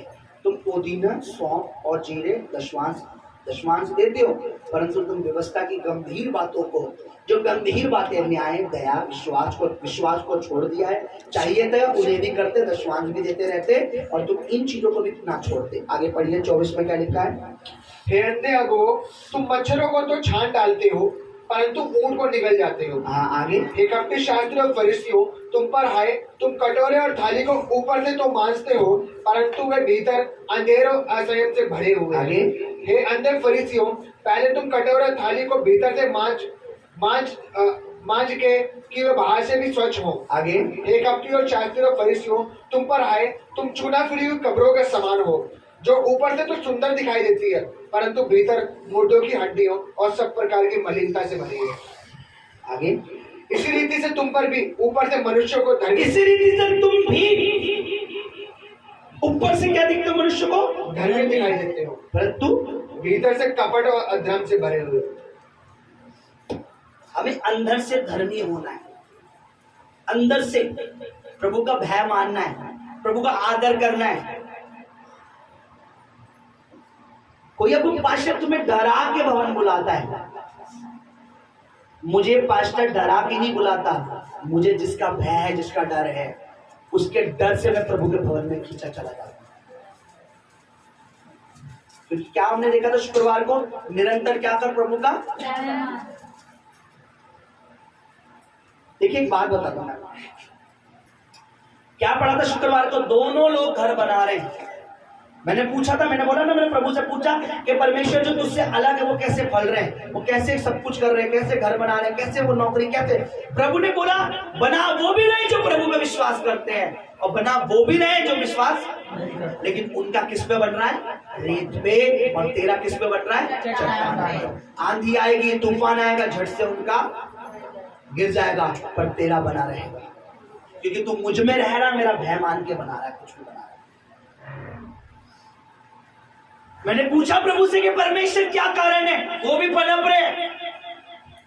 तुम पुदीना, सौंफ और जीरे दशमांश देते हो, परंतु तुम व्यवस्था की गंभीर बातों को, जो गंभीर बातें न्याय, दया, विश्वास को छोड़ दिया है। चाहिए था उन्हें भी करते, दशमांश भी देते रहते, और तुम इन चीजों को भी ना छोड़ते। आगे पढ़िए 24 में क्या लिखा है? फेरते अगो, तुम मच्छरों को तो छान डालते हो परंतु ऊंट को निगल जाते हो। हाँ आगे। हे कपटी शास्त्री और फरीसियों, तुम पर हाय, तुम कटोरे और थाली को ऊपर से तो मांजते हो परंतु वे भीतर अंधेर और असंयम से भरे हुए। आगे। हे अंधे फरीसियों, पहले तुम कटोरे और थाली को भीतर से मांज के कि वे बाहर से भी स्वच्छ हो। आगे। हे कपटी और शास्त्री और फरीसियों, तुम पर हाय, तुम चुना फिरी हुई कब्रों के समान हो, जो ऊपर से तो सुंदर दिखाई देती है परंतु भीतर मुर्दों की हड्डियों और सब प्रकार की मलिनता से भरी है। आगे, इसी रीति से तुम पर भी ऊपर से मनुष्यों को धर्मी, इसी रीति से तुम भी ऊपर से क्या दिखते हो मनुष्य को? धर्मी दिखाई देते हो, परंतु भीतर से कपट और अधर्म से भरे हुए। हमें अंदर से धर्मी होना है, अंदर से प्रभु का भय मानना है, प्रभु का आदर करना है। कोई अब पास्टर तुम्हें डरा के भवन बुलाता है, मुझे पास्टर डरा के नहीं बुलाता, मुझे जिसका भय है, जिसका डर है, उसके डर से मैं प्रभु के भवन में खींचा चला जाता हूं। क्योंकि क्या हमने देखा था शुक्रवार को, निरंतर क्या कर प्रभु का। देखिए एक बात बताता हूं, क्या पढ़ा था शुक्रवार को, दोनों लोग घर बना रहे हैं। मैंने पूछा था, मैंने बोला ना, मैंने प्रभु से पूछा कि परमेश्वर जो तुझसे अलग है वो कैसे फल रहे हैं, वो कैसे सब कुछ कर रहे हैं, कैसे घर बना रहे हैं, कैसे वो नौकरी, कैसे। प्रभु ने बोला बना वो भी रहे जो प्रभु में विश्वास करते हैं, और बना वो भी रहे जो विश्वास, लेकिन उनका किस पे बन रहा है, रेत पे, और तेरा किस पे बन रहा है, चट्टान पे। आंधी आएगी, तूफान आएगा, झट से उनका गिर जाएगा, पर तेरा बना रहेगा, क्योंकि तू मुझ में रह रहा, मेरा भय मान के बना रहा है, कुछ भी बना रहा है। मैंने पूछा प्रभु से कि परमेश्वर क्या कारण है, वो भी पनप रहे।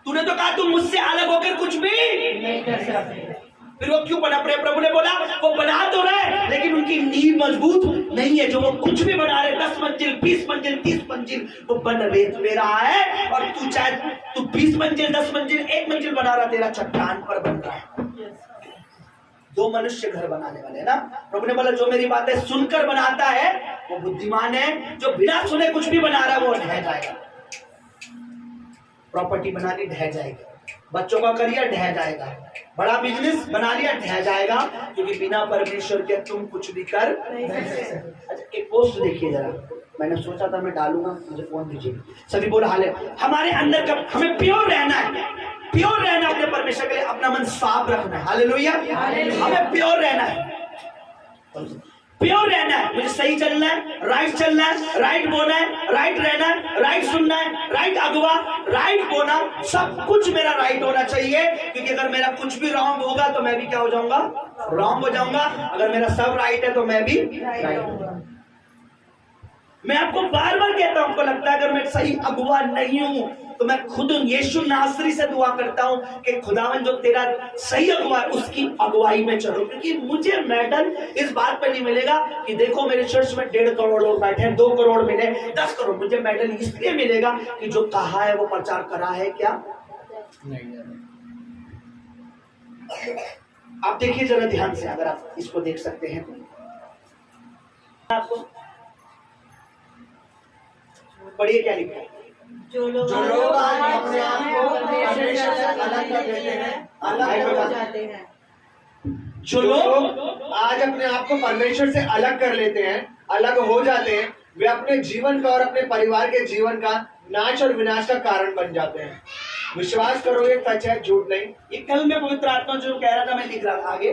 तूने तो कहा तुम मुझसे अलग होकर कुछ भी नहीं कर सकते, फिर वो क्यों पनप रहे? प्रभु ने बोला वो बना तो रहे, लेकिन उनकी नींव मजबूत नहीं है। जो वो कुछ भी बना रहे, 10 मंजिल, 20 मंजिल, 30 मंजिल, वो बन रेत में रहा है, और तू चाहे तू 20 मंजिल, 10 मंजिल, 1 मंजिल बना रहा, तेरा चट्टान पर बन रहा है। दो मनुष्य घर बनाने वाले ना। प्रभु ने बोला जो मेरी बातें सुनकर बनाता है वो बुद्धिमान है, जो बिना सुने कुछ भी बना रहा है वो ढह जाएगा। प्रॉपर्टी बना ली, ढह जाएगी। बच्चों का करियर, ढह जाएगा। बड़ा बिजनेस बना लिया, ढह जाएगा, क्योंकि बिना परमेश्वर के तुम कुछ भी कर नहीं सकते। अच्छा एक पोस्ट देखिए जरा, मैंने सोचा था मैं डालूंगा, मुझे फोन दीजिए। सभी बोल हाल है, हमारे अंदर का हमें प्योर रहना है, प्योर रहना अपने परमेश्वर के लिए, अपना मन साफ रखना है। हालेलुया, हमें प्योर रहना है, प्योर रहना है। मुझे सही चलना है, राइट चलना है, राइट बोलना है, राइट रहना है, राइट सुनना है, राइट अगवा, राइट बोलना, सब कुछ मेरा राइट होना चाहिए। क्योंकि अगर मेरा कुछ भी रॉन्ग होगा तो मैं भी क्या हो जाऊंगा, रॉन्ग हो जाऊंगा। अगर मेरा सब राइट है तो मैं भी राइट होगा। मैं आपको बार बार कहता हूं, आपको लगता है अगर मैं सही अगुवा नहीं हूं तो मैं खुद यीशु नासरी से दुआ करता हूं कि खुदावन जो तेरा सही अगुवा है उसकी अगुवाई में चलो। क्योंकि मुझे मेडल इस बात पे नहीं मिलेगा कि देखो मेरे चर्च में 1.5 करोड़ लोग बैठे हैं, 2 करोड़ मिले, 10 करोड़। मुझे मेडल इसलिए मिलेगा कि जो कहा है वो प्रचार करा है क्या नहीं। आप देखिए जरा ध्यान से, अगर आप इसको देख सकते हैं आपको पढ़िए क्या लिखा है। जो लोग आज अपने आप को परमेश्वर से अलग कर देते हैं, अलग हो जाते हैं, जो लोग आज अपने आप को परमेश्वर से अलग कर लेते हैं, अलग हो जाते हैं, वे अपने जीवन का और अपने परिवार के जीवन का नाश और विनाश का कारण बन जाते हैं। विश्वास करोगे सच है, झूठ नहीं। ये कल मैं पवित्र आत्मा जो कह रहा था मैं लिख रहा था आगे,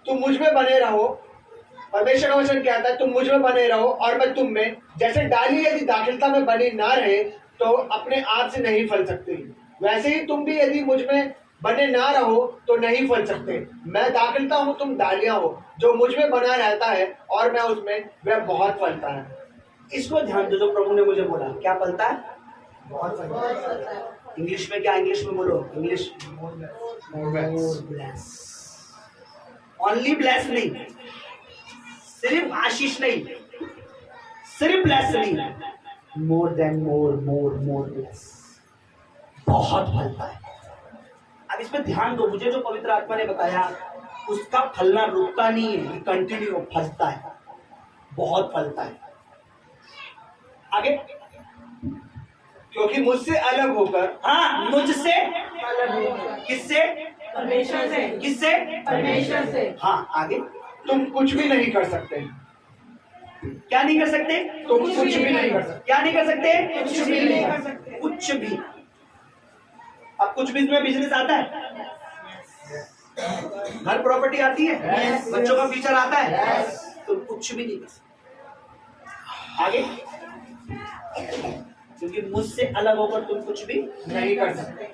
तुम मुझ में बने रहो। परमेश्वर का वचन कहता है तुम मुझ में बने रहो और मैं तुम में। जैसे डाली यदि दाखिलता में बनी ना रहे तो अपने आप से नहीं फल सकती, वैसे ही तुम भी यदि मुझ में बने ना रहो तो नहीं फल सकते। मैं दाखिलता हूँ, तुम डालियां हो। जो मुझ में बना रहता है और मैं उसमें, वह बहुत फलता है। इसको ध्यान दो जो प्रभु ने मुझे बोला, क्या फलता है, बहुत फलता है। इंग्लिश में क्या, इंग्लिश में बोलो, इंग्लिश ओनली ब्लेस नहीं, सिर्फ आशीष नहीं, सिर्फ ब्लेस नहीं, मोर देन मोर, मोर मोर ब्लेस, बहुत फलता है। अब इसमें ध्यान दो, मुझे जो पवित्र आत्मा ने बताया उसका फलना रुकता नहीं है, कंटिन्यू फलता है, बहुत फलता है। आगे, क्योंकि मुझसे अलग होकर, हाँ मुझसे अलग होकर, किससे, परमेश्वर से, किससे, परमेश्वर से, हाँ आगे, तुम कुछ भी नहीं कर सकते। क्या नहीं कर सकते, तुम कुछ भी नहीं कर सकते। क्या नहीं कर सकते, कुछ भी नहीं कर सकते। कुछ भी। अब कुछ भी में बिजनेस आता है, घर प्रॉपर्टी आती है, बच्चों का फ्यूचर आता है, तो कुछ भी नहीं कर सकते। आगे, क्योंकि मुझसे अलग होकर तुम कुछ भी नहीं कर सकते।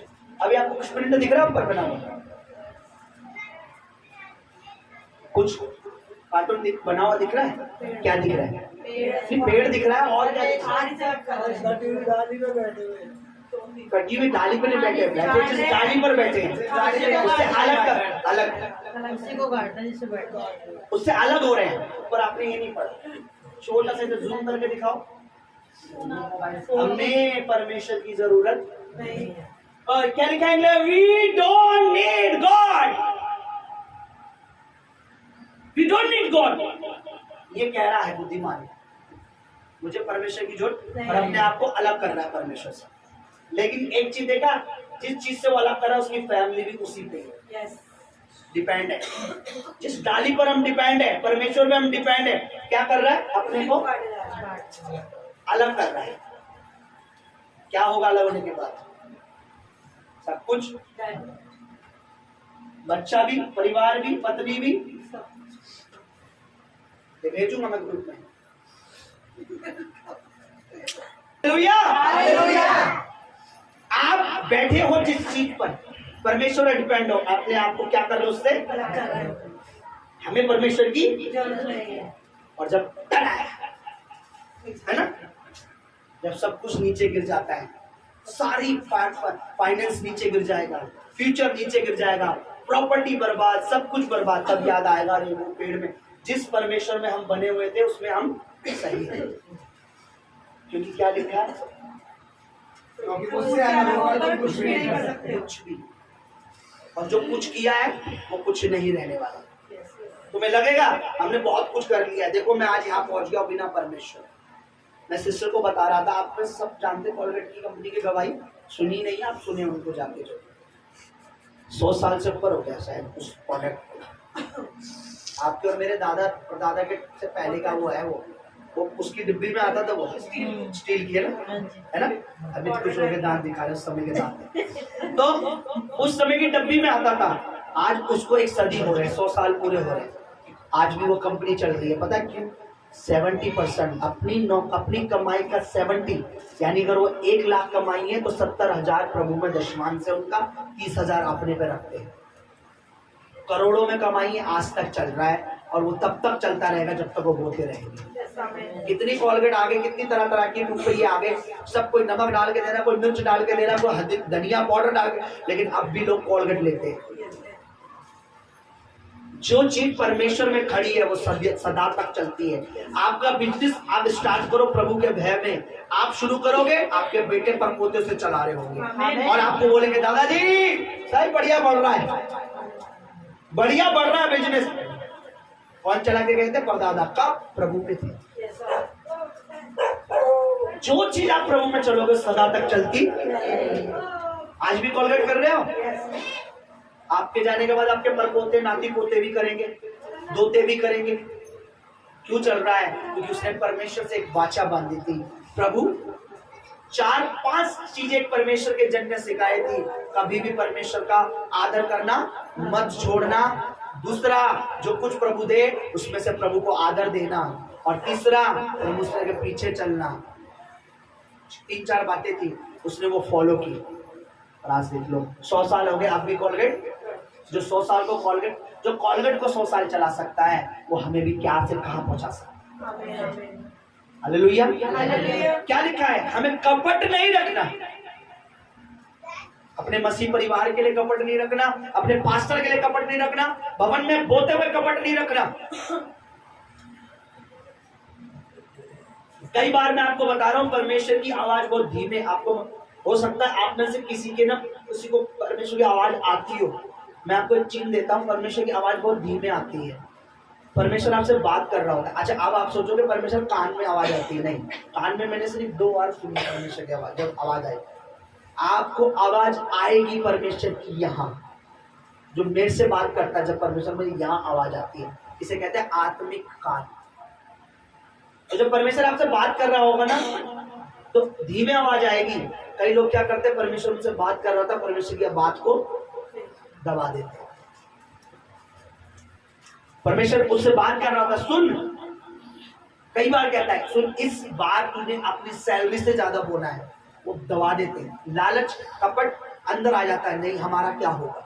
अभी आपको कुछ प्रिंट दिख रहा है ऊपर बना हुआ? कुछ कार्टून बना हुआ दिख रहा है? क्या दिख रहा है? पेड़ दिख रहा है और क्या दिख रहा है? कटी हुई डाली पर नहीं बैठे, जिस डाली पर बैठे हैं उससे अलग कर, अलग उससे अलग हो रहे हैं, पर आपने ये नहीं पढ़ा। छोटा सा तो जूम करके दिखाओ। हमें परमेश्वर की जरूरत नहीं है। और क्या लिखाएंगे? We don't need God, we don't need God. ये कह रहा है बुद्धिमान, मुझे परमेश्वर की जरूरत, और अपने आप को अलग कर रहा है परमेश्वर से। लेकिन एक चीज देखा, जिस चीज से वो अलग कर रहा है उसकी फैमिली भी उसी पे डिपेंड है। जिस डाली पर हम डिपेंड है, परमेश्वर पे हम डिपेंड है, क्या कर रहा है? अपने को अलग कर रहा है। क्या होगा अलग होने के बाद? सब कुछ, बच्चा भी, परिवार भी, पत्नी भी। भेजूंगा मैं ग्रुप में। हालेलुया। आप बैठे हो जिस चीज पर, परमेश्वर डिपेंड हो, अपने आप को क्या कर रहे हो उससे? हमें परमेश्वर की जरूरत नहीं है। और जब डर आया है ना, जब सब कुछ नीचे गिर जाता है, सारी फाइनेंस नीचे गिर जाएगा, फ्यूचर नीचे गिर जाएगा, प्रॉपर्टी बर्बाद, सब कुछ बर्बाद, तब याद आएगा अरे वो पेड़ में जिस परमेश्वर में हम बने हुए थे उसमें हम सही हैं। क्योंकि क्या लिखा है? क्योंकि उससे अलग होकर तुम कुछ भी नहीं कर सकते। कुछ भी। और जो कुछ किया है वो कुछ नहीं रहने वाला। तुम्हें लगेगा हमने बहुत कुछ कर लिया, देखो मैं आज यहाँ पहुंच गया बिना परमेश्वर। मैं सिस्टर को बता रहा था, आप सब जानते कोलगेट की कंपनी की गवाही सुनी नहीं, आप सुने उनको जाके। जो 100 साल से ऊपर हो गया शायद उस प्रोडक्ट को। आपके और मेरे दादा और दादा के से पहले का वो है, वो उसकी डिब्बी में आता था, वो स्टील की है ना? अभी तो कुछ लोग दांत दिखा रहे उस समय के दांत, तो उस समय की डब्बी में आता था। आज उसको 1 सदी हो रहे, 100 साल पूरे हो रहे, आज भी वो कंपनी चल रही है। पता है क्यों? 70% अपनी कमाई का 70, यानी अगर वो 1 लाख कमाई है तो 70,000 प्रभु में दशमान से उनका 30,000 अपने पे रखते हैं। करोड़ों में कमाई है, आज तक चल रहा है, और वो तब तक चलता रहेगा जब तक वो बोते रहेंगे। कितनी कोलगेट आगे, कितनी तरह तरह की रुपये आगे, सब कोई नमक डाल के दे रहा, कोई मिर्च डाल के दे रहा, कोई धनिया पाउडर डाल के, लेकिन अब भी लोग कोलगेट लेते हैं। जो चीज परमेश्वर में खड़ी है वो सदा तक चलती है। आपका बिजनेस आप स्टार्ट करो प्रभु के भय में, आप शुरू करोगे, आपके बेटे परपोते से चला रहे होंगे और आपको बोलेंगे दादाजी सही बढ़िया बढ़ रहा है, बढ़िया बढ़ रहा है बिजनेस। कौन चला के गए थे? परदादा। कब? प्रभु पे थे। जो चीज आप प्रभु में चलोगे सदा तक चलती। आज भी कोलगेट कर रहे हो, आपके जाने के बाद आपके परपोते नाती पोते भी करेंगे, दोते भी करेंगे। क्यों चल रहा है? क्योंकि उसने परमेश्वर से एक वाचा बांधी थी। प्रभु 4-5 चीजें परमेश्वर के जन ने सिखाई थी। कभी भी परमेश्वर का आदर करना मत छोड़ना, दूसरा जो कुछ प्रभु दे उसमें से प्रभु को आदर देना, और तीसरा प्रभु के पीछे चलना। 3-4 बातें थी, उसने वो फॉलो की। और आज देख लो 100 साल हो गए, अब भी कोलगेट। जो 100 साल को कोलगेट, जो कोलगेट को 100 साल चला सकता है वो हमें भी क्या से कहां पहुंचा सकता है। हालेलुया। क्या लिखा है? हमें कपट नहीं रखना, अपने मसीह परिवार के लिए कपट नहीं रखना, अपने पास्टर के लिए कपट नहीं रखना, भवन में बोते हुए कपट नहीं रखना। कई बार मैं आपको बता रहा हूं परमेश्वर की आवाज बहुत धीमे, आपको हो सकता है आप में से किसी को परमेश्वर की आवाज आती हो। मैं आपको एक चीज देता हूं, परमेश्वर की आवाज बहुत धीमे आती है। परमेश्वर आपसे बात कर रहा होगा। अच्छा, अब आप सोचोगे परमेश्वर कान में आवाज आती है, नहीं, कान में मैंने सिर्फ 2 बार सुनी परमेश्वर की आवाज। जब आवाज आई, आपको आवाज आएगी परमेश्वर की यहाँ, जो मेरे से बात करता है, जब परमेश्वर में यहाँ आवाज आती है, इसे कहते हैं आत्मिक कान। तो जब परमेश्वर आपसे बात कर रहा होगा ना तो धीमे आवाज आएगी। कई लोग क्या करते हैं, परमेश्वर उनसे बात कर रहा था, परमेश्वर की बात को दबा देते हैं। परमेश्वर उससे बात कर रहा था, सुन, कई बार कहता है सुन इस बार तूने अपनी सैलरी से ज्यादा बोना है, वो दबा देते हैं, लालच कपट अंदर आ जाता है, नहीं हमारा क्या होगा।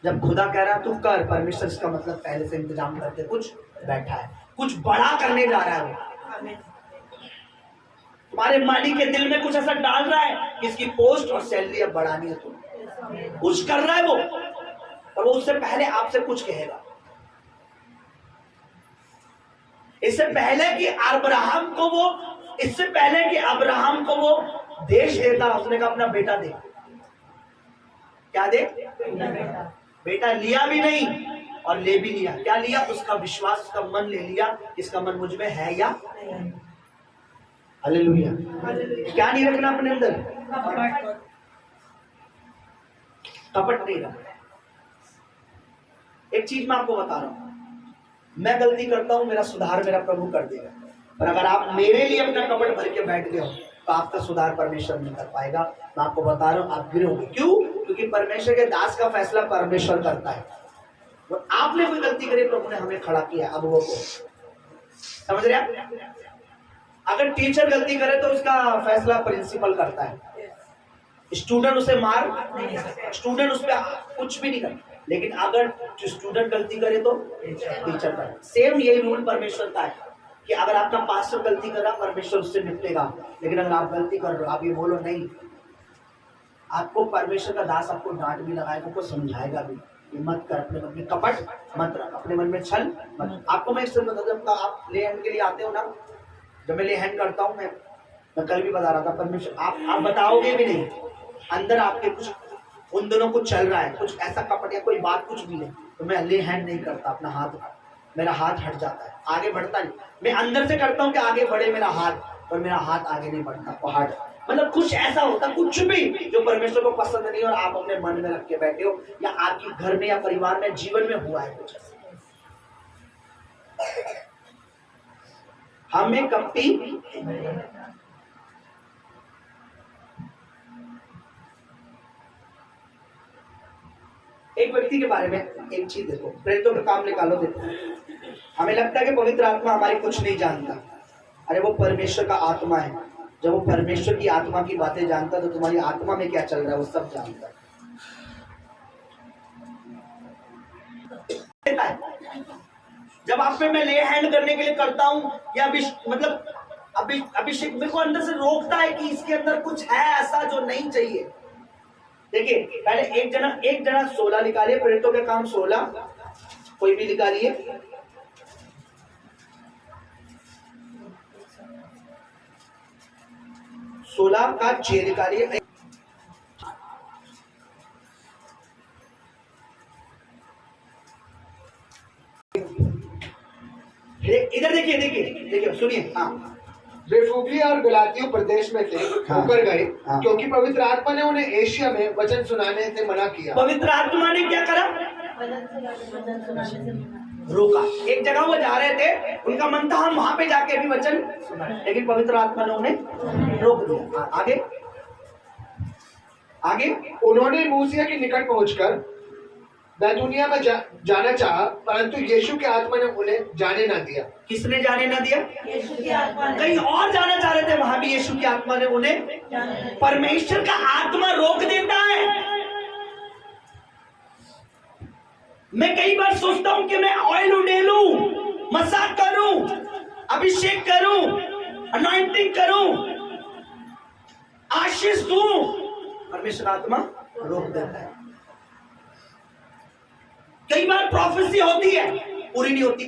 जब खुदा कह रहा है तू कर, परमेश्वर इसका मतलब पहले से इंतजाम करके कुछ बैठा है, कुछ बड़ा करने जा रहा है वो। तुम्हारे मालिक के दिल में कुछ ऐसा डाल रहा है कि इसकी पोस्ट और सैलरी अब बढ़ानी है, तुम्हें कुछ कर रहा है वो, और वो उससे पहले आपसे कुछ कहेगा। इससे पहले कि अब्राहम को वो देश देता, उसने कहा अपना बेटा दे। क्या दे? बेटा लिया भी नहीं और ले भी लिया। क्या लिया? उसका विश्वास, उसका मन ले लिया, इसका मन मुझ में है या हालेलुया। क्या नहीं रखना अपने अंदर? कपट नहीं रखना। एक चीज मैं आपको बता रहा हूं, मैं गलती करता हूं, मेरा सुधार मेरा प्रभु कर देगा, पर अगर आप मेरे लिए अपना कपट भर के बैठ गए हो तो आपका सुधार परमेश्वर नहीं कर पाएगा। मैं आपको बता रहा हूं, आप गिरोगे। क्यों? क्योंकि परमेश्वर के दास का फैसला परमेश्वर करता है। और आपने कोई गलती करी, प्रभु ने हमें खड़ा किया अगुवों को, समझ रहे आप? अगर टीचर गलती करे तो उसका फैसला प्रिंसिपल करता है, स्टूडेंट उसे स्टूडेंट उस पर कुछ भी नहीं करता। लेकिन अगर जो स्टूडेंट गलती करे तो टीचर करे। सेम यही रूल परमेश्वर का है कि अगर आपका पास्टर गलती करा, परमेश्वर उससे निपटेगा। लेकिन अगर आप गलती कर रहे हो, आप ये बोलो नहीं, आपको परमेश्वर का दास आपको डांट भी लगाएगा, आपको समझाएगा भी, मत कर, अपने मन में कपट मत रख, अपने मन में छल मत। आपको मैं इससे बता दूं, जब आप ले हैंड के लिए आते हो ना, जब मैं ले हैंड करता हूँ, मैं कल भी बता रहा था, परमेश्वर आप बताओगे भी नहीं, अंदर आपके कुछ उन दोनों को चल रहा है, कुछ ऐसा कपट या कोई बात कुछ भी नहीं, तो मैं ले हैंड नहीं करता, अपना हाथ, मेरा हाथ हट जाता है, आगे बढ़ता नहीं। मैं अंदर से करता हूँ कि आगे बढ़े मेरा हाथ, और मेरा हाथ आगे नहीं बढ़ता, पहाड़। मतलब कुछ ऐसा होता, कुछ भी जो परमेश्वर को पसंद नहीं और आप अपने मन में रख के बैठे हो, या आपके घर में या परिवार में जीवन में हुआ है कुछ। हमें कपटी एक व्यक्ति के बारे में एक चीज देखो, प्रेरितों का काम निकालो, देखो। हमें लगता है कि पवित्र आत्मा हमारी कुछ नहीं जानता, अरे वो परमेश्वर का आत्मा है। जब वो परमेश्वर की आत्मा की बातें जानता है तो तुम्हारी आत्मा में क्या चल रहा है वो सब जानता है। जब आप पे मैं ले हैंड करने के लिए करता हूं, या मतलब अभिषेक मेरे को अंदर से रोकता है कि इसके अंदर कुछ है ऐसा जो नहीं चाहिए। देखिए, पहले एक जना 16 निकालिए, प्रेरितों के काम 16, कोई भी निकालिए। सोलह का 6 निकालिए। इधर देखिए सुनिए। हाँ, वे फ्रूगिया और गलातियों प्रदेश में से होकर गए, क्योंकि पवित्र आत्मा ने उन्हें एशिया में वचन सुनाने से मना किया। पवित्र आत्मा ने क्या करा? रोका। एक जगह वो जा रहे थे, उनका मन था हम वहां पे जाके भी वचन सुना, लेकिन पवित्र आत्मा ने उन्हें रोक दिया। आगे उन्होंने मूसिया के निकट पहुंचकर बैतूनिया में जाना चाहा, परंतु यीशु के आत्मा ने उन्हें जाने ना दिया। किसने जाने ना दिया? यीशु की आत्मा ने। कहीं और जाना चाह रहे थे, वहां भी यीशु की आत्मा ने उन्हें। परमेश्वर का आत्मा रोक देता है। मैं कई बार सोचता हूं कि मैं ऑयल उड़ेलूं, मसाज करूं, अभिषेक करूं, अनॉइंटिंग करूं, आशीष दूं, परमेश्वर आत्मा रोक देता है। कई बार प्रोफेसी होती है, पूरी नहीं होती।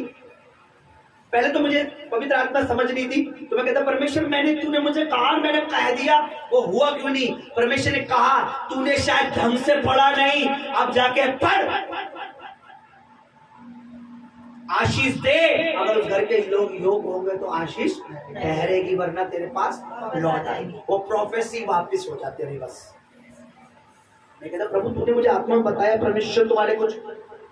पहले तो मुझे पवित्र आत्मा समझ नहीं थी, तो मैं कहता परमेश्वर तूने मुझे कहा, मैंने कह दिया, वो हुआ क्यों नहीं? परमेश्वर ने कहा तूने शायद ढंग से पढ़ा नहीं, अब जाके पढ़, आशीष दे। अगर उस घर के लोग योग होंगे तो आशीष ठहरेगी, वरना तेरे पास लौट आएगी। वो प्रोफेसी वापस हो जाती है बस। मैं कहता प्रभु तूने मुझे आत्मा में बताया परमेश्वर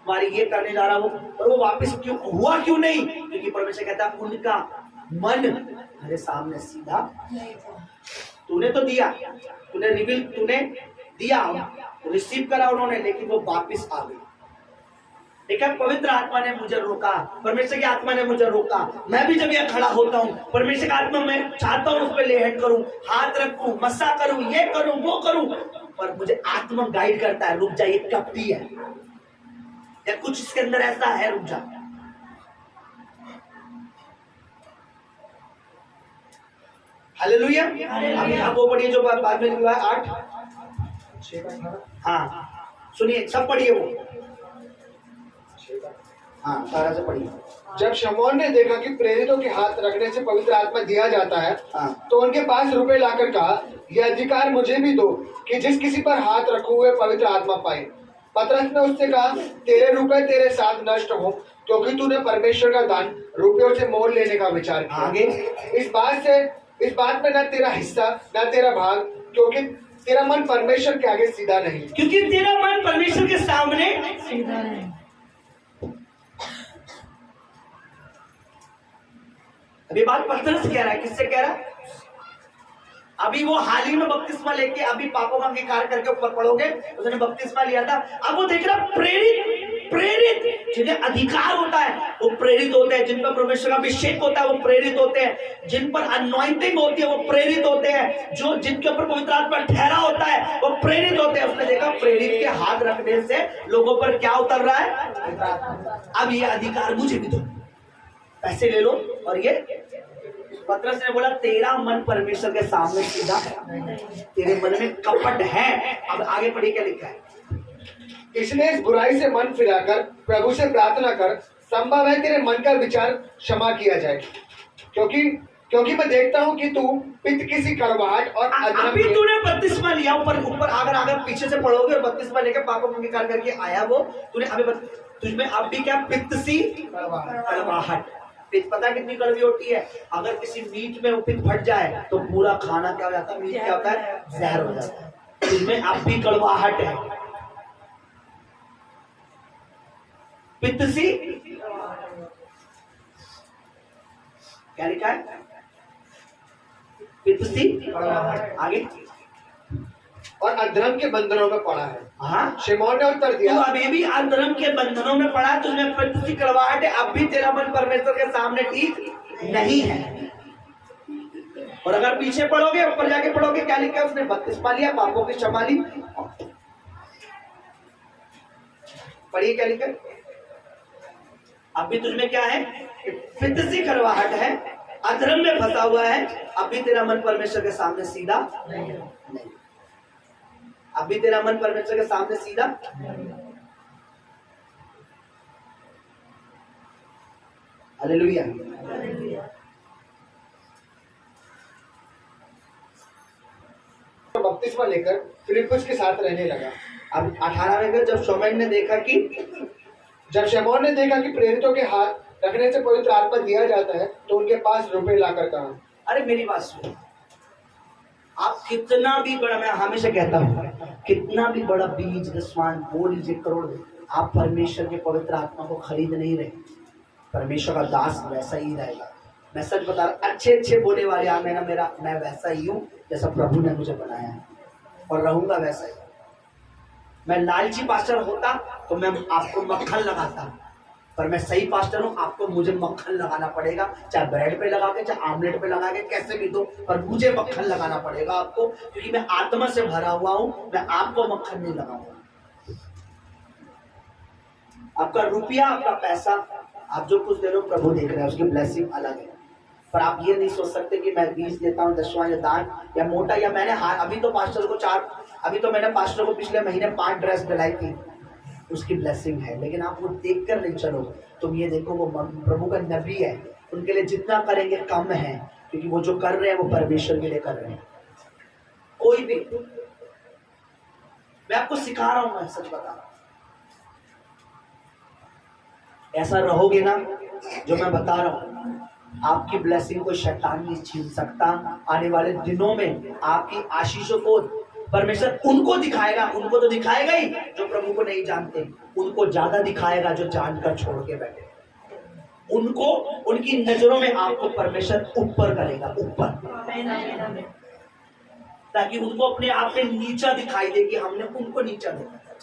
तुम्हारी ये करने जा रहा हूं, और वो वापस क्यों नहीं? क्योंकि परमेश्वर कहता उनका मन मेरे सामने सीधा। तूने तो दिया, तूने दिया, रिसीव करा उन्होंने, लेकिन वो वापस आ गई। देखा, पवित्र आत्मा ने मुझे रोका, परमेश्वर की आत्मा ने मुझे रोका। मैं भी जब यहाँ खड़ा होता हूँ, परमेश्वर की आत्मा मैं चाहता हूँ उस पर ले हैंड करूँ, हाथ रखूँ, मसा करूँ, ये करूँ, वो करूँ, पर मुझे आत्मा गाइड करता है, रुक जा, ये कपटी है या कुछ इसके अंदर ऐसा है, रुक जा। हालेलुया। अभी आप वो पढ़िए जो बाद में लिखा है 8, हाँ सुनिए, सब पढ़िए वो, हाँ 18 से पढ़िए। जब शमौन ने देखा कि प्रेरितों के हाथ रखने से पवित्र आत्मा दिया जाता है, हाँ। तो उनके पास रुपए लाकर कहा, यह अधिकार मुझे भी दो कि जिस किसी पर हाथ रखूं हुए पवित्र आत्मा पाए। पतरस ने उससे कहा, तेरे रुपए तेरे साथ नष्ट हो, क्योंकि तूने परमेश्वर का दान रुपयों से मोल लेने का विचार किया। आगे इस बात में न तेरा हिस्सा न तेरा भाग, क्योंकि तेरा मन परमेश्वर के आगे सीधा नहीं। क्योंकि तेरा मन परमेश्वर के सामने सीधा नहीं। अभी बात पतरस कह रहा है, किससे कह रहा है? अभी वो हाल ही में बपतिस्मा लेके अभी पापों का अंगीकार करके ऊपर पड़ोगे, उसने बपतिस्मा लिया था। अब वो देख रहा प्रेरित जिन्हें अधिकार होता है वो प्रेरित होते हैं, जिन पर परमेश्वर का अभिषेक होता है वो प्रेरित होते हैं, जिन पर अनॉइंटिंग होती है वो प्रेरित होते हैं, जो जिनके ऊपर पवित्र आत्मा ठहरा होता है वो प्रेरित होते हैं। उसने देखा प्रेरित के हाथ रखने से लोगों पर क्या उतर रहा है। अब ये अधिकार मुझे भी दो, पैसे ले लो। और ये पतरस ने बोला, तेरा मन परमेश्वर के सामने सीधा है, तेरे मन में कपट है। अब आगे पढ़िए क्या लिखा है, इसलिए इस बुराई से मन फिराकर प्रभु से प्रार्थना कर, संभव है तेरे मन का विचार क्षमा किया जाए, क्योंकि मैं देखता हूँ कि तू पित्त किसी कड़वाहट और अभी तूने बपतिस्मा लिया, ऊपर अगर पीछे से पढ़ोगे और बपतिस्मा लेकर पापों का अंगीकार करके आया, वो तूने अभी तुझमें अब भी क्या पित्त सी कड़वाहट। पित्त पता कितनी कड़वी होती है? अगर किसी मीट में वो पित्त फट जाए तो पूरा खाना क्या हो जाता है, मीट क्या होता है, जहर हो जाता है। तुझमें अब भी कड़वाहट है, पित्त सी क्या लिखा है, पित्त सी आगे, और अधर्म के बंधनों में पड़ा है। हाँ, शिमोन ने उत्तर दिया, तू अभी भी अधर्म के बंधनों में पड़ा, तुझमें पित्त सी कड़वाहट है, अब भी तेरा मन परमेश्वर के सामने ठीक नहीं है। और अगर पीछे पढ़ोगे, ऊपर जाके पढ़ोगे, क्या लिखा है, उसने बपतिस्मा लिया, पापों की क्षमा ली। पढ़िए क्या लिखा है, अब भी तुझमें क्या है, पित्त सी कड़वाहट है, अधर्म में फंसा हुआ है, अब भी तेरा मन परमेश्वर के सामने सीधा नहीं, अब भी तेरा मन परमेश्वर के सामने सीधा। हालेलुया। बपतिस्मा लेकर फिलिप्पुस के साथ रहने लगा। अब 18 में जब शमौन ने देखा कि प्रेरितों के हाथ रखने से पवित्र आत्मा दिया जाता है, तो उनके पास रुपए लाकर कहा। अरे मेरी बात सुनो, आप कितना भी बड़ा, मैं हमेशा कहता हूँ, कितना भी बड़ा बिजनेसमैन बोल लीजिए, करोड़, आप परमेश्वर के पवित्र आत्मा को खरीद नहीं रहे। परमेश्वर का दास वैसा ही रहेगा। मैं सच बता रहा, अच्छे बोले वाले आ मैं वैसा ही हूँ जैसा प्रभु ने मुझे बनाया है, और रहूंगा वैसा ही। मैं लालची पास्टर होता तो मैं आपको मक्खन लगाता, पर मैं सही पास्टर हूँ, आपको मुझे मक्खन लगाना पड़ेगा, चाहे ब्रेड पे लगा के, चाहे आमलेट पे लगा के, कैसे भी दो, पर मुझे मक्खन लगाना पड़ेगा आपको, क्योंकि मैं आत्मा से भरा हुआ हूँ। मैं आपको मक्खन नहीं लगाऊंगा। आपका रुपया, आपका पैसा, आप जो कुछ दे रहे हो प्रभु देख रहे हैं, उसकी ब्लेसिंग अलग है। पर आप ये नहीं सोच सकते कि मैं 20 देता हूँ, 10वां या दान या मोटा, या मैंने अभी तो मैंने पास्टर को पिछले महीने 5 ड्रेस दिलाई थी, उसकी ब्लेसिंग है। लेकिन आप वो देख कर नहीं चलो, तुम ये देखो वो प्रभु का नबी है, उनके लिए जितना करेंगे कम है, क्योंकि वो जो कर रहे हैं वो परमेश्वर के लिए कर रहे हैं। कोई भी, मैं आपको सिखा रहा हूं, मैं सच बता रहा हूं, ऐसा रहोगे ना जो मैं बता रहा हूं, आपकी ब्लेसिंग को शैतान नहीं छीन सकता। आने वाले दिनों में आपकी आशीषों को परमेश्वर उनको दिखाएगा, उनको तो दिखाएगा ही जो प्रभु को नहीं जानते, उनको ज्यादा दिखाएगा जो जानकर छोड़ के बैठे। उनको, उनकी नजरों में आपको परमेश्वर ऊपर करेगा, ऊपर, ताकि उनको अपने आप में नीचा दिखाई दे कि हमने उनको नीचा देखा था।